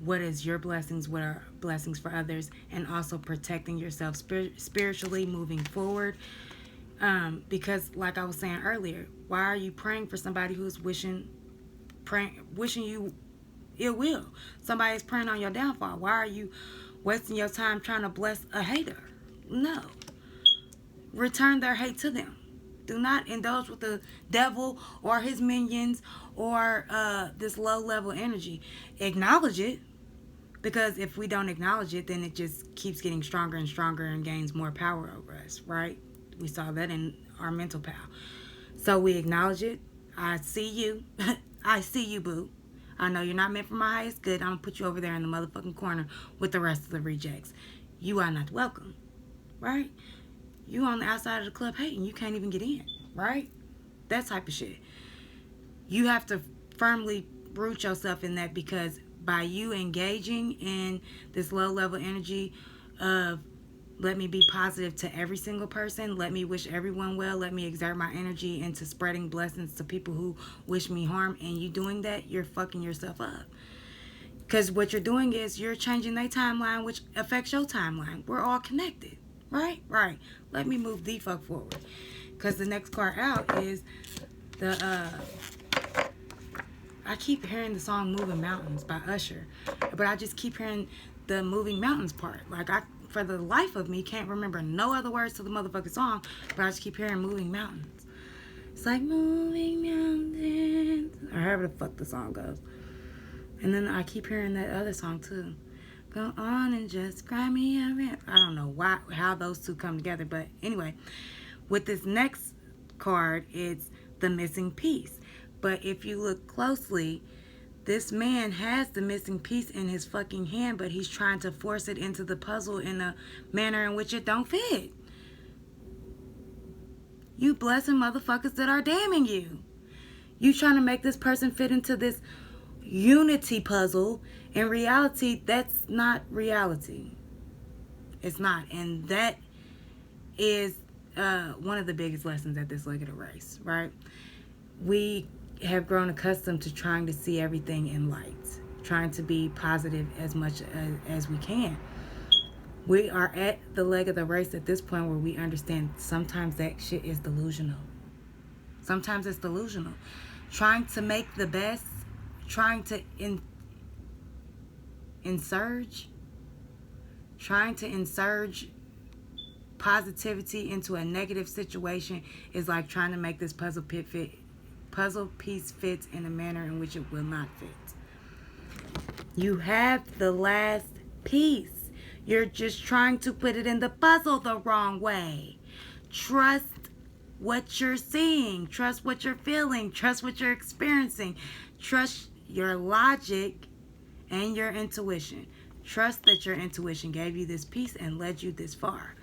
what is your blessings, what are blessings for others, and also protecting yourself spiritually moving forward. Because like I was saying earlier, why are you praying for somebody who's wishing you ill will? Somebody's praying on your downfall. Why are you wasting your time trying to bless a hater? No. Return their hate to them. Do not indulge with the devil or his minions or this low-level energy. Acknowledge it, because if we don't acknowledge it, then it just keeps getting stronger and stronger and gains more power over us, right? We saw that in our mental power. So we acknowledge it. I see you. I see you, boo. I know you're not meant for my highest good. I'm going to put you over there in the motherfucking corner with the rest of the rejects. You are not welcome, right? You on the outside of the club hating. You can't even get in, right? That type of shit. You have to firmly root yourself in that, because by you engaging in this low-level energy of let me be positive to every single person, let me wish everyone well, let me exert my energy into spreading blessings to people who wish me harm, and you doing that, you're fucking yourself up. Because what you're doing is you're changing their timeline, which affects your timeline. We're all connected, right? Right. Let me move the fuck forward. Because the next card out is the, I keep hearing the song Moving Mountains by Usher, but I just keep hearing the Moving Mountains part. Like, I, for the life of me, can't remember no other words to the motherfucking song, but I just keep hearing Moving Mountains. It's like moving mountains, or however the fuck the song goes. And then I keep hearing that other song too. Go on and just cry me a river. I don't know how those two come together, but anyway, with this next card, it's the missing piece. But if you look closely, this man has the missing piece in his fucking hand, but he's trying to force it into the puzzle in a manner in which it don't fit. You blessing motherfuckers that are damning you. You trying to make this person fit into this unity puzzle. In reality, that's not reality. It's not. And that is one of the biggest lessons at this leg of the race, right? We have grown accustomed to trying to see everything in light, trying to be positive as much as we can. We are at the leg of the race at this point where we understand sometimes that shit is delusional. Sometimes it's delusional. Trying to make the best, trying to insurge positivity into a negative situation is like trying to make this puzzle piece fit in a manner in which it will not fit. You have the last piece. You're just trying to put it in the puzzle the wrong way. Trust what you're seeing. Trust what you're feeling. Trust what you're experiencing. Trust your logic and your intuition. Trust that your intuition gave you this piece and led you this far.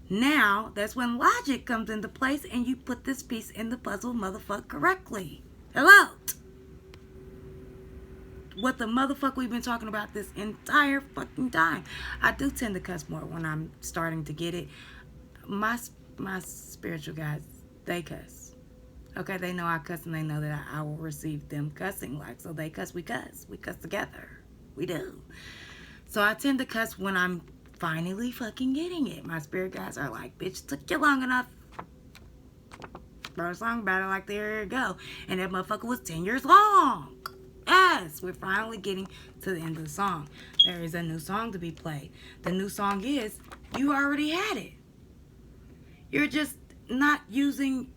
Now, that's when logic comes into place and you put this piece in the puzzle motherfucker correctly. Hello? What the motherfucker we've been talking about this entire fucking time. I do tend to cuss more when I'm starting to get it. My spiritual guys, they cuss. Okay, they know I cuss and they know that I will receive them cussing. Like, so they cuss, we cuss. We cuss together. We do. So I tend to cuss when I'm finally fucking getting it. My spirit guys are like, bitch, took you long enough. Wrote a song about it like there you go. And that motherfucker was 10 years long. Yes, we're finally getting to the end of the song. There is a new song to be played. The new song is, you already had it. You're just not using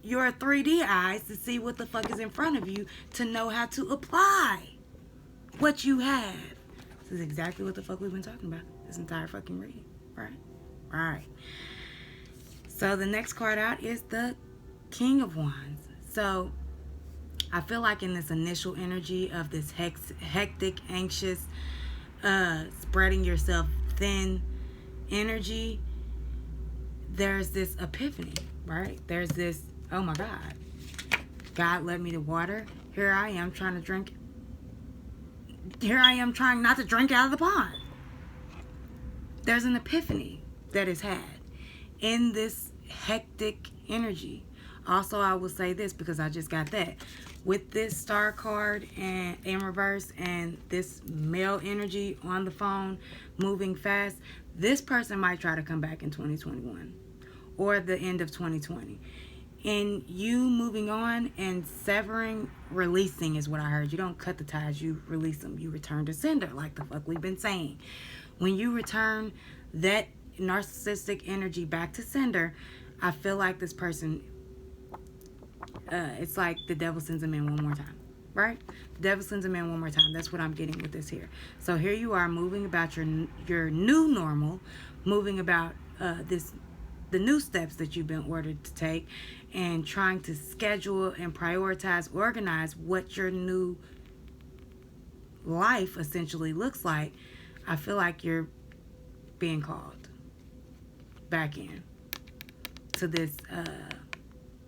your 3D eyes to see what the fuck is in front of you to know how to apply what you have. This is exactly what the fuck we've been talking about this entire fucking reading, right? Right. So the next card out is the King of Wands. So I feel like in this initial energy of this hectic, anxious, spreading yourself thin energy, there's this epiphany, right? There's this, oh my God, God led me to water. Here I am trying to drink. Here I am trying not to drink out of the pond. There's an epiphany that is had in this hectic energy. Also, I will say this because I just got that. With this star card and in reverse and this male energy on the phone moving fast, this person might try to come back in 2021 or the end of 2020. And you moving on and severing, releasing is what I heard. You don't cut the ties, you release them. You return to sender, like the fuck we've been saying. When you return that narcissistic energy back to sender, I feel like this person, it's like the devil sends a man one more time, right? The devil sends a man one more time. That's what I'm getting with this here. So here you are moving about your new normal, moving about the new steps that you've been ordered to take, and trying to schedule and prioritize, organize what your new life essentially looks like. I feel like you're being called back in to this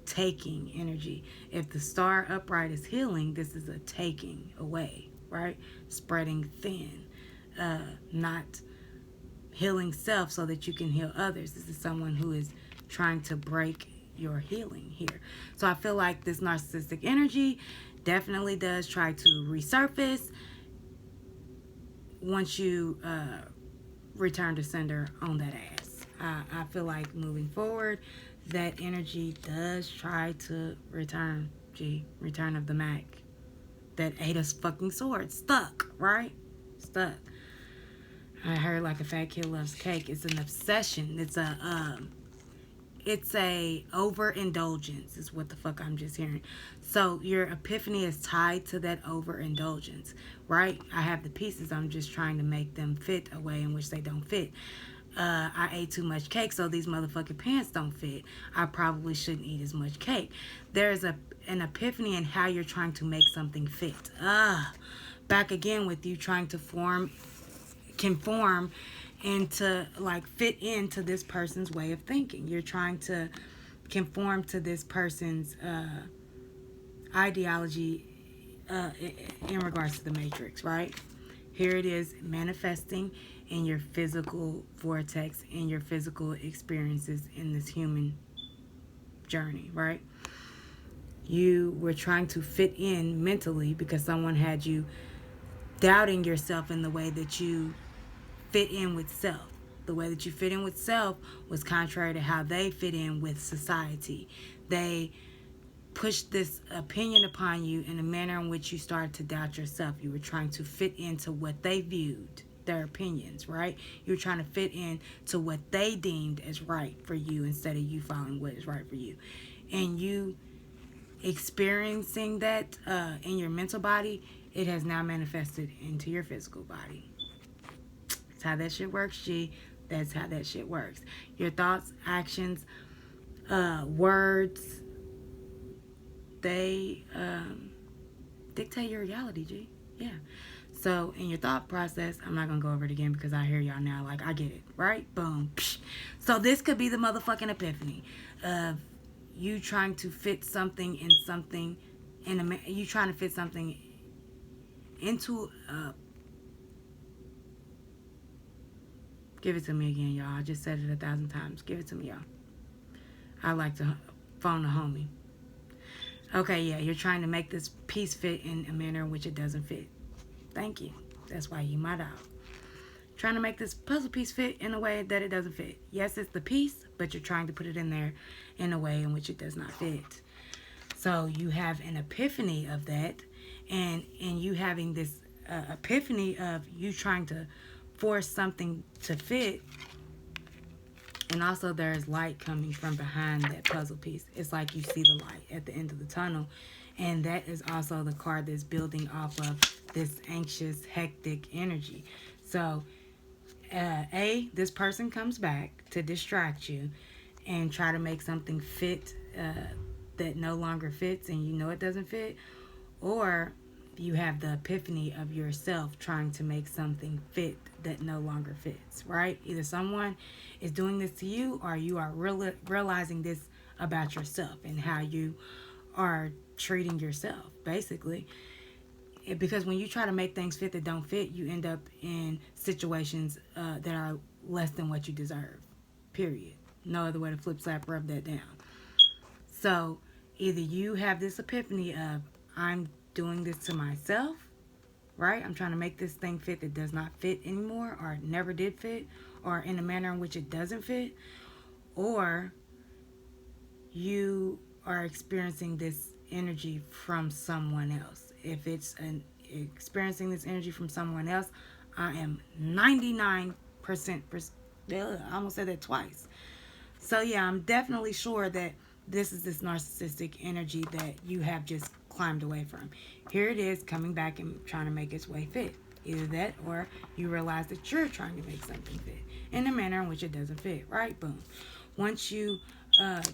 taking energy. If the star upright is healing, this is a taking away, right? Spreading thin, not healing self so that you can heal others. This is someone who is trying to break your healing here. So I feel like this narcissistic energy definitely does try to resurface once you return to sender on that ass. I feel like moving forward, that energy does try to return. Return of the Mac. That 8 of fucking swords. Stuck, right? Stuck. I heard like a fat kid loves cake. It's an obsession. It's a overindulgence is what the fuck I'm just hearing. So your epiphany is tied to that overindulgence, right? I have the pieces. I'm just trying to make them fit a way in which they don't fit. I ate too much cake, so these motherfucking pants don't fit. I probably shouldn't eat as much cake. There's an epiphany in how you're trying to make something fit. Back again with you trying to conform and to like fit into this person's way of thinking. You're trying to conform to this person's ideology in regards to the matrix, right? Here it is manifesting in your physical vortex, in your physical experiences in this human journey, right? You were trying to fit in mentally because someone had you doubting yourself in the way that you fit in with self. The way that you fit in with self was contrary to how they fit in with society. They pushed this opinion upon you in a manner in which you started to doubt yourself. You were trying to fit into what they viewed, their opinions, right? You were trying to fit in to what they deemed as right for you instead of you following what is right for you. And you experiencing that in your mental body, it has now manifested into your physical body. That's how that shit works, G. That's how that shit works. Your thoughts, actions, words, they dictate your reality, G. Yeah. So in your thought process, I'm not gonna go over it again because I hear y'all now. Like, I get it, right? Boom. Psh. So this could be the motherfucking epiphany of you trying to fit something in something, you trying to fit something into. Give it to me again, y'all. I just said it 1,000 times. Give it to me, y'all. I like to phone a homie. Okay, yeah, you're trying to make this piece fit in a manner in which it doesn't fit. Thank you. That's why you my dog. Trying to make this puzzle piece fit in a way that it doesn't fit. Yes, it's the piece, but you're trying to put it in there in a way in which it does not fit. So you have an epiphany of that, and you having this epiphany of you trying to force something to fit. And also there's light coming from behind that puzzle piece. It's like you see the light at the end of the tunnel. And that is also the card that's building off of this anxious, hectic energy. So, this person comes back to distract you and try to make something fit that no longer fits and you know it doesn't fit. Or you have the epiphany of yourself trying to make something fit that no longer fits, right? Either someone is doing this to you or you are realizing this about yourself and how you are treating yourself, basically. Because when you try to make things fit that don't fit, you end up in situations that are less than what you deserve, period. No other way to flip, slap, rub that down. So either you have this epiphany of, I'm doing this to myself, right? I'm trying to make this thing fit that does not fit anymore or never did fit or in a manner in which it doesn't fit. Or you are experiencing this energy from someone else. If it's experiencing this energy from someone else, I am 99%, I almost said that twice. So yeah, I'm definitely sure that this is this narcissistic energy that you have just climbed away from. Here it is coming back and trying to make its way fit. Either that or you realize that you're trying to make something fit in a manner in which it doesn't fit, right? Boom. Once you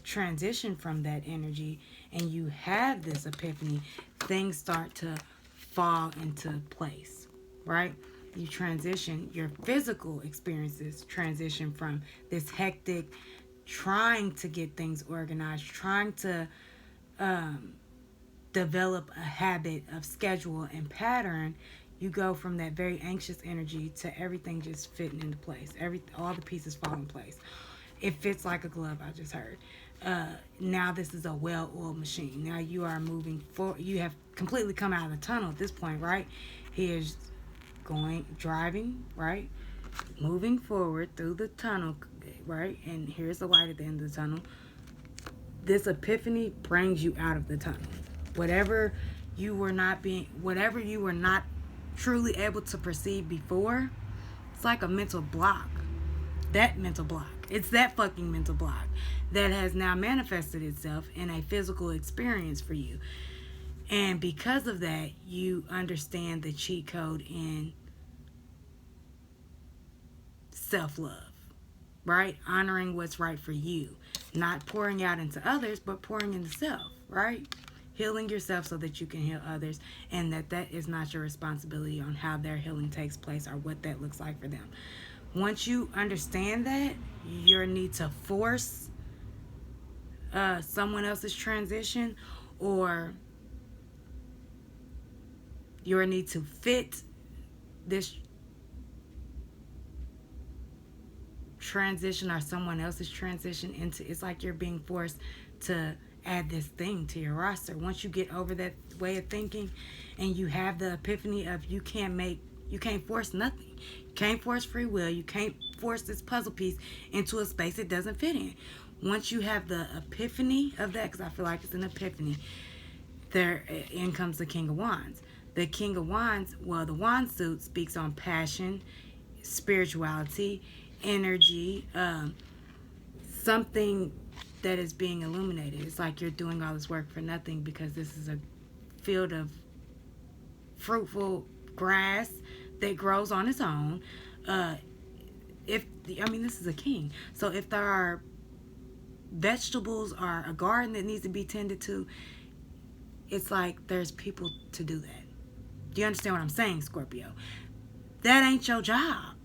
transition from that energy and you have this epiphany, things start to fall into place, right? You transition, your physical experiences transition from this hectic, trying to get things organized, trying to develop a habit of schedule and pattern. You go from that very anxious energy to everything just fitting into place. All the pieces fall in place. It fits like a glove, I just heard. Now this is a well-oiled machine. Now you are moving forward. You have completely come out of the tunnel at this point, right? He is driving, right? Moving forward through the tunnel, right? And here's the light at the end of the tunnel. This epiphany brings you out of the tunnel. Whatever you were not truly able to perceive before, it's like a mental block. That mental block. It's that fucking mental block that has now manifested itself in a physical experience for you. And because of that, you understand the cheat code in self-love, right? Honoring what's right for you. Not pouring out into others, but pouring into self, right? Healing yourself so that you can heal others, and that is not your responsibility on how their healing takes place or what that looks like for them. Once you understand that, your need to force someone else's transition or Your need to fit this transition or someone else's transition into, it's like you're being forced to add this thing to your roster. Once you get over that way of thinking and you have the epiphany of you can't force nothing. You can't force free will. You can't force this puzzle piece into a space it doesn't fit in. Once you have the epiphany of that, because I feel like it's an epiphany, there in comes the King of Wands. The King of Wands, well, the wand suit speaks on passion, spirituality, energy, something that is being illuminated. It's like you're doing all this work for nothing because this is a field of fruitful grass that grows on its own. This is a king. So if there are vegetables or a garden that needs to be tended to, it's like there's people to do that. Do you understand what I'm saying, Scorpio? That ain't your job.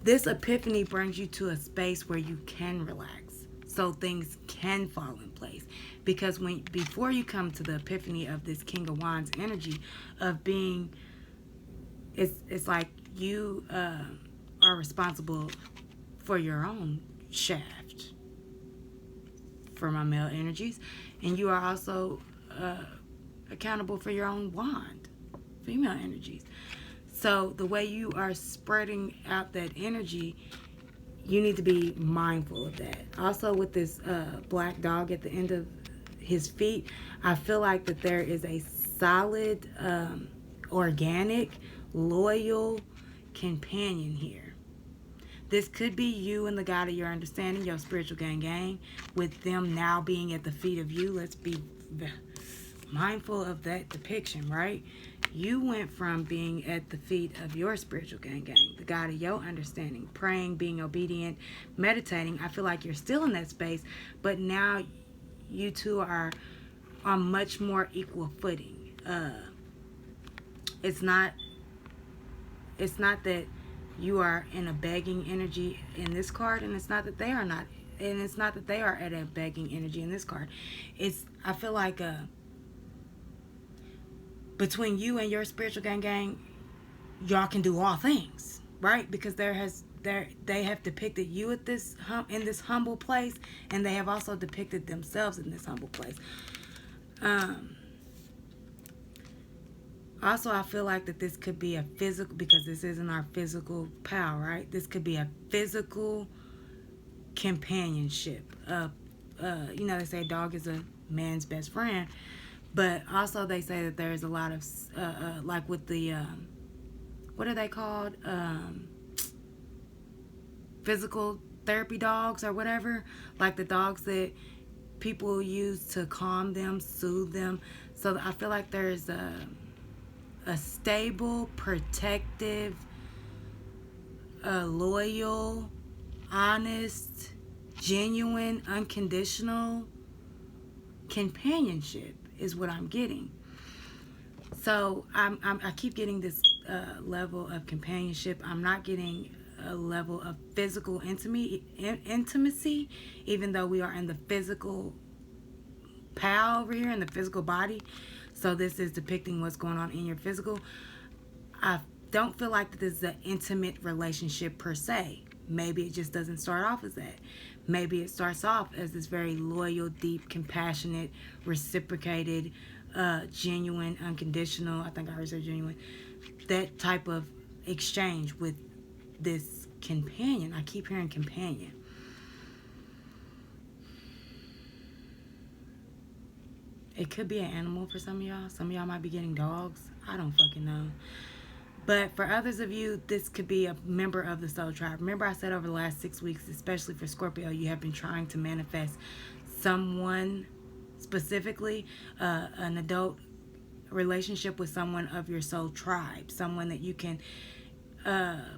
This epiphany brings you to a space where you can relax, so things can fall in place. Because before you come to the epiphany of this King of Wands energy of being, it's like you are responsible for your own shaft, for my male energies, and you are also accountable for your own wand, female energies. So the way you are spreading out that energy, you need to be mindful of that. Also with this black dog at the end of his feet, I feel like that there is a solid, organic, loyal companion here. This could be you and the God of your understanding, your spiritual gang, with them now being at the feet of you. Let's be mindful of that depiction, right? You went from being at the feet of your spiritual gang, the God of your understanding, praying, being obedient, meditating. I feel like you're still in that space, but now you two are on much more equal footing. It's not that you are in a begging energy in this card, and it's not that they are not, and it's not that they are at a begging energy in this card. I feel like between you and your spiritual gang, y'all can do all things, right? Because they have depicted you at in this humble place, and they have also depicted themselves in this humble place. Also, I feel like that this could be a physical, because this isn't our physical pal, right? This could be a physical companionship. They say a dog is a man's best friend. But also they say that there's a lot of, like with the, what are they called? Physical therapy dogs or whatever. Like the dogs that people use to calm them, soothe them. So I feel like there's a stable, protective, loyal, honest, genuine, unconditional companionship is what I'm getting. So I keep getting this level of companionship. I'm not getting a level of physical intimacy, even though we are in the physical pal over here, in the physical body. So this is depicting what's going on in your physical. I don't feel like that this is an intimate relationship per se. Maybe it just doesn't start off as that. Maybe it starts off as this very loyal, deep, compassionate, reciprocated, genuine, unconditional. I think I already said genuine. That type of exchange with this companion. I keep hearing companion. It could be an animal for some of y'all. Some of y'all might be getting dogs. I don't fucking know. But for others of you, this could be a member of the soul tribe. Remember I said over the last 6 weeks, especially for Scorpio, you have been trying to manifest someone, specifically an adult relationship with someone of your soul tribe. Someone that you can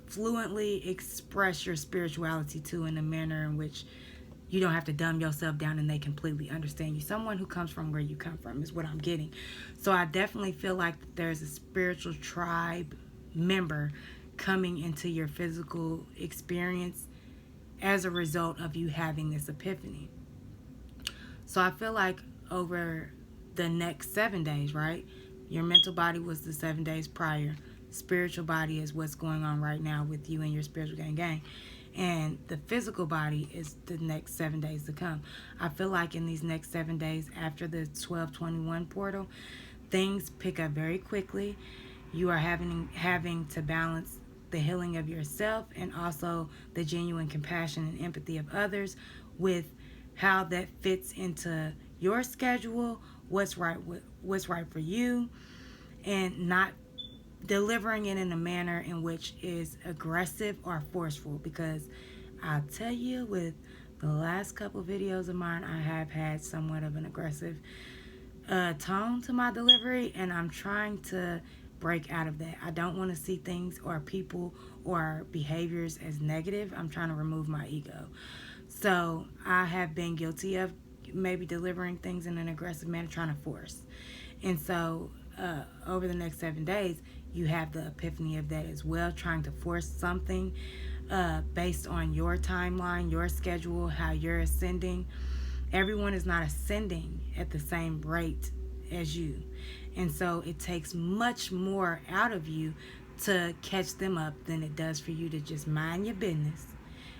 fluently express your spirituality to in a manner in which you don't have to dumb yourself down and they completely understand you. Someone who comes from where you come from is what I'm getting. So I definitely feel like there's a spiritual tribe member coming into your physical experience as a result of you having this epiphany. So I feel like over the next 7 days, right, Your mental body was the 7 days prior. Spiritual body is what's going on right now with you and your spiritual gang. And the physical body is the next 7 days to come. I feel like in these next 7 days after the 1221 portal, things pick up very quickly. You are having to balance the healing of yourself and also the genuine compassion and empathy of others with how that fits into your schedule, what's right for you, and not delivering it in a manner in which is aggressive or forceful. Because I'll tell you, with the last couple videos of mine, I have had somewhat of an aggressive tone to my delivery, and I'm trying to break out of that. I don't want to see things or people or behaviors as negative. I'm trying to remove my ego. So I have been guilty of maybe delivering things in an aggressive manner, trying to force. And so over the next 7 days, you have the epiphany of that as well, trying to force something based on your timeline, your schedule, how you're ascending. Everyone is not ascending at the same rate as you. And so it takes much more out of you to catch them up than it does for you to just mind your business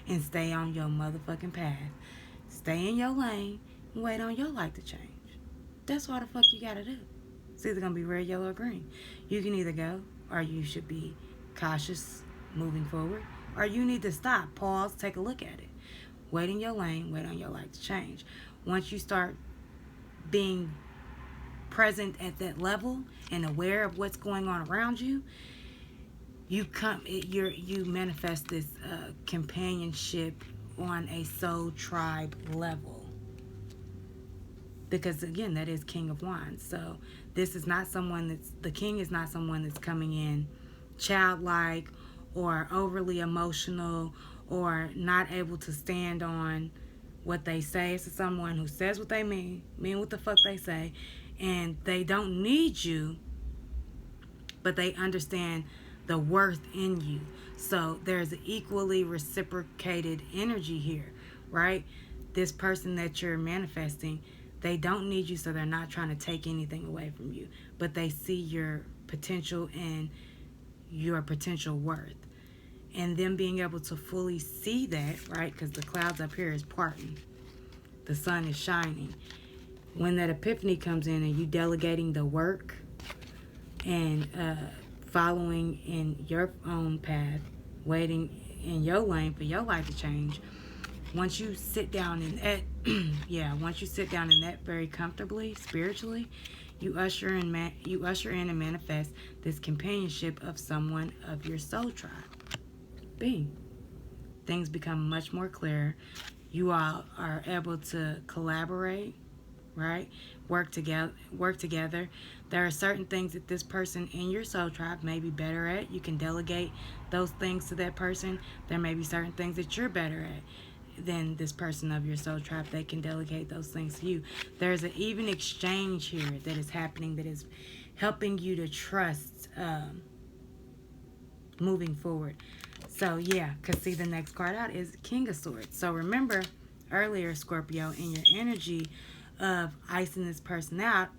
and stay on your motherfucking path. Stay in your lane and wait on your light to change. That's all the fuck you gotta do. It's either gonna be red, yellow, or green. You can either go, or you should be cautious moving forward, or you need to stop, pause, take a look at it. Wait in your lane, wait on your light to change. Once you start being present at that level and aware of what's going on around you, you manifest this companionship on a soul tribe level. Because again, that is King of Wands. So this is not the king is not someone that's coming in childlike or overly emotional or not able to stand on what they say. It's someone who says what they mean what the fuck they say, and they don't need you, but they understand the worth in you. So there's an equally reciprocated energy here, right? This person that you're manifesting, they don't need you, so they're not trying to take anything away from you, but they see your potential and your potential worth. And them being able to fully see that, right? Because the clouds up here is parting. The sun is shining. When that epiphany comes in and you delegating the work and following in your own path, waiting in your lane for your life to change, once you sit down in that, once you sit down in that very comfortably, spiritually, you usher in and manifest this companionship of someone of your soul tribe. Bing. Things become much more clear. You all are able to collaborate, right? Work together. There are certain things that this person in your soul tribe may be better at. You can delegate those things to that person. There may be certain things that you're better at than this person of your soul tribe. They can delegate those things to you. There's an even exchange here that is happening that is helping you to trust moving forward. So yeah, because see, the next card out is King of Swords. So remember earlier, Scorpio, in your energy of icing this person out,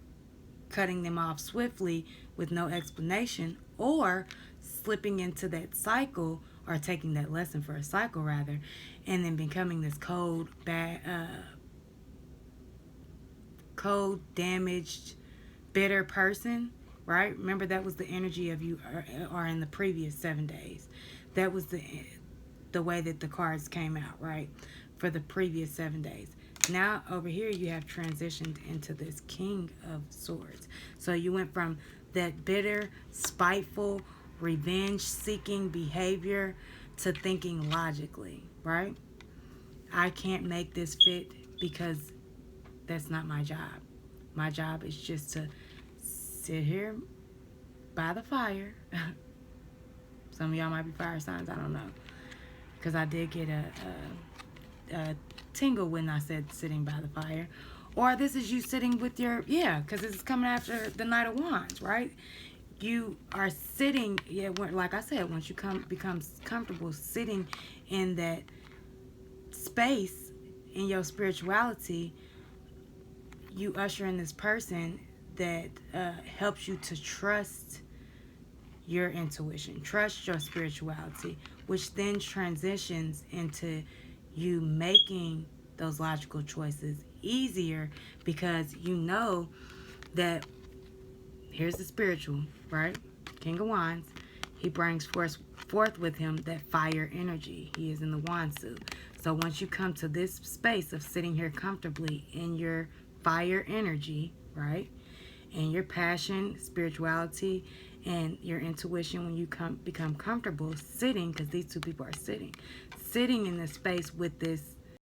cutting them off swiftly with no explanation, or slipping into that cycle, or taking that lesson for a cycle rather, and then becoming this cold, damaged, bitter person, right? Remember, that was the energy of you, or in the previous 7 days. That was the way that the cards came out, right? For the previous 7 days. Now over here you have transitioned into this King of Swords. So you went from that bitter, spiteful, revenge-seeking behavior to thinking logically, right? I can't make this fit because that's not my job. My job is just to sit here by the fire. Some of y'all might be fire signs, I don't know. Because I did get a tingle when I said sitting by the fire. Or this is you sitting with your, because this is coming after the Knight of Wands, right? You are sitting, like I said, once you become comfortable sitting in that space in your spirituality, you usher in this person that helps you to trust your intuition, trust your spirituality, which then transitions into you making those logical choices easier, because you know that here's the spiritual, right? King of Wands. He brings forth with him that fire energy. He is in the wand suit. So once you come to this space of sitting here comfortably in your fire energy, right? And your passion, spirituality, and your intuition, when you become comfortable sitting, because these two people are sitting in this space with this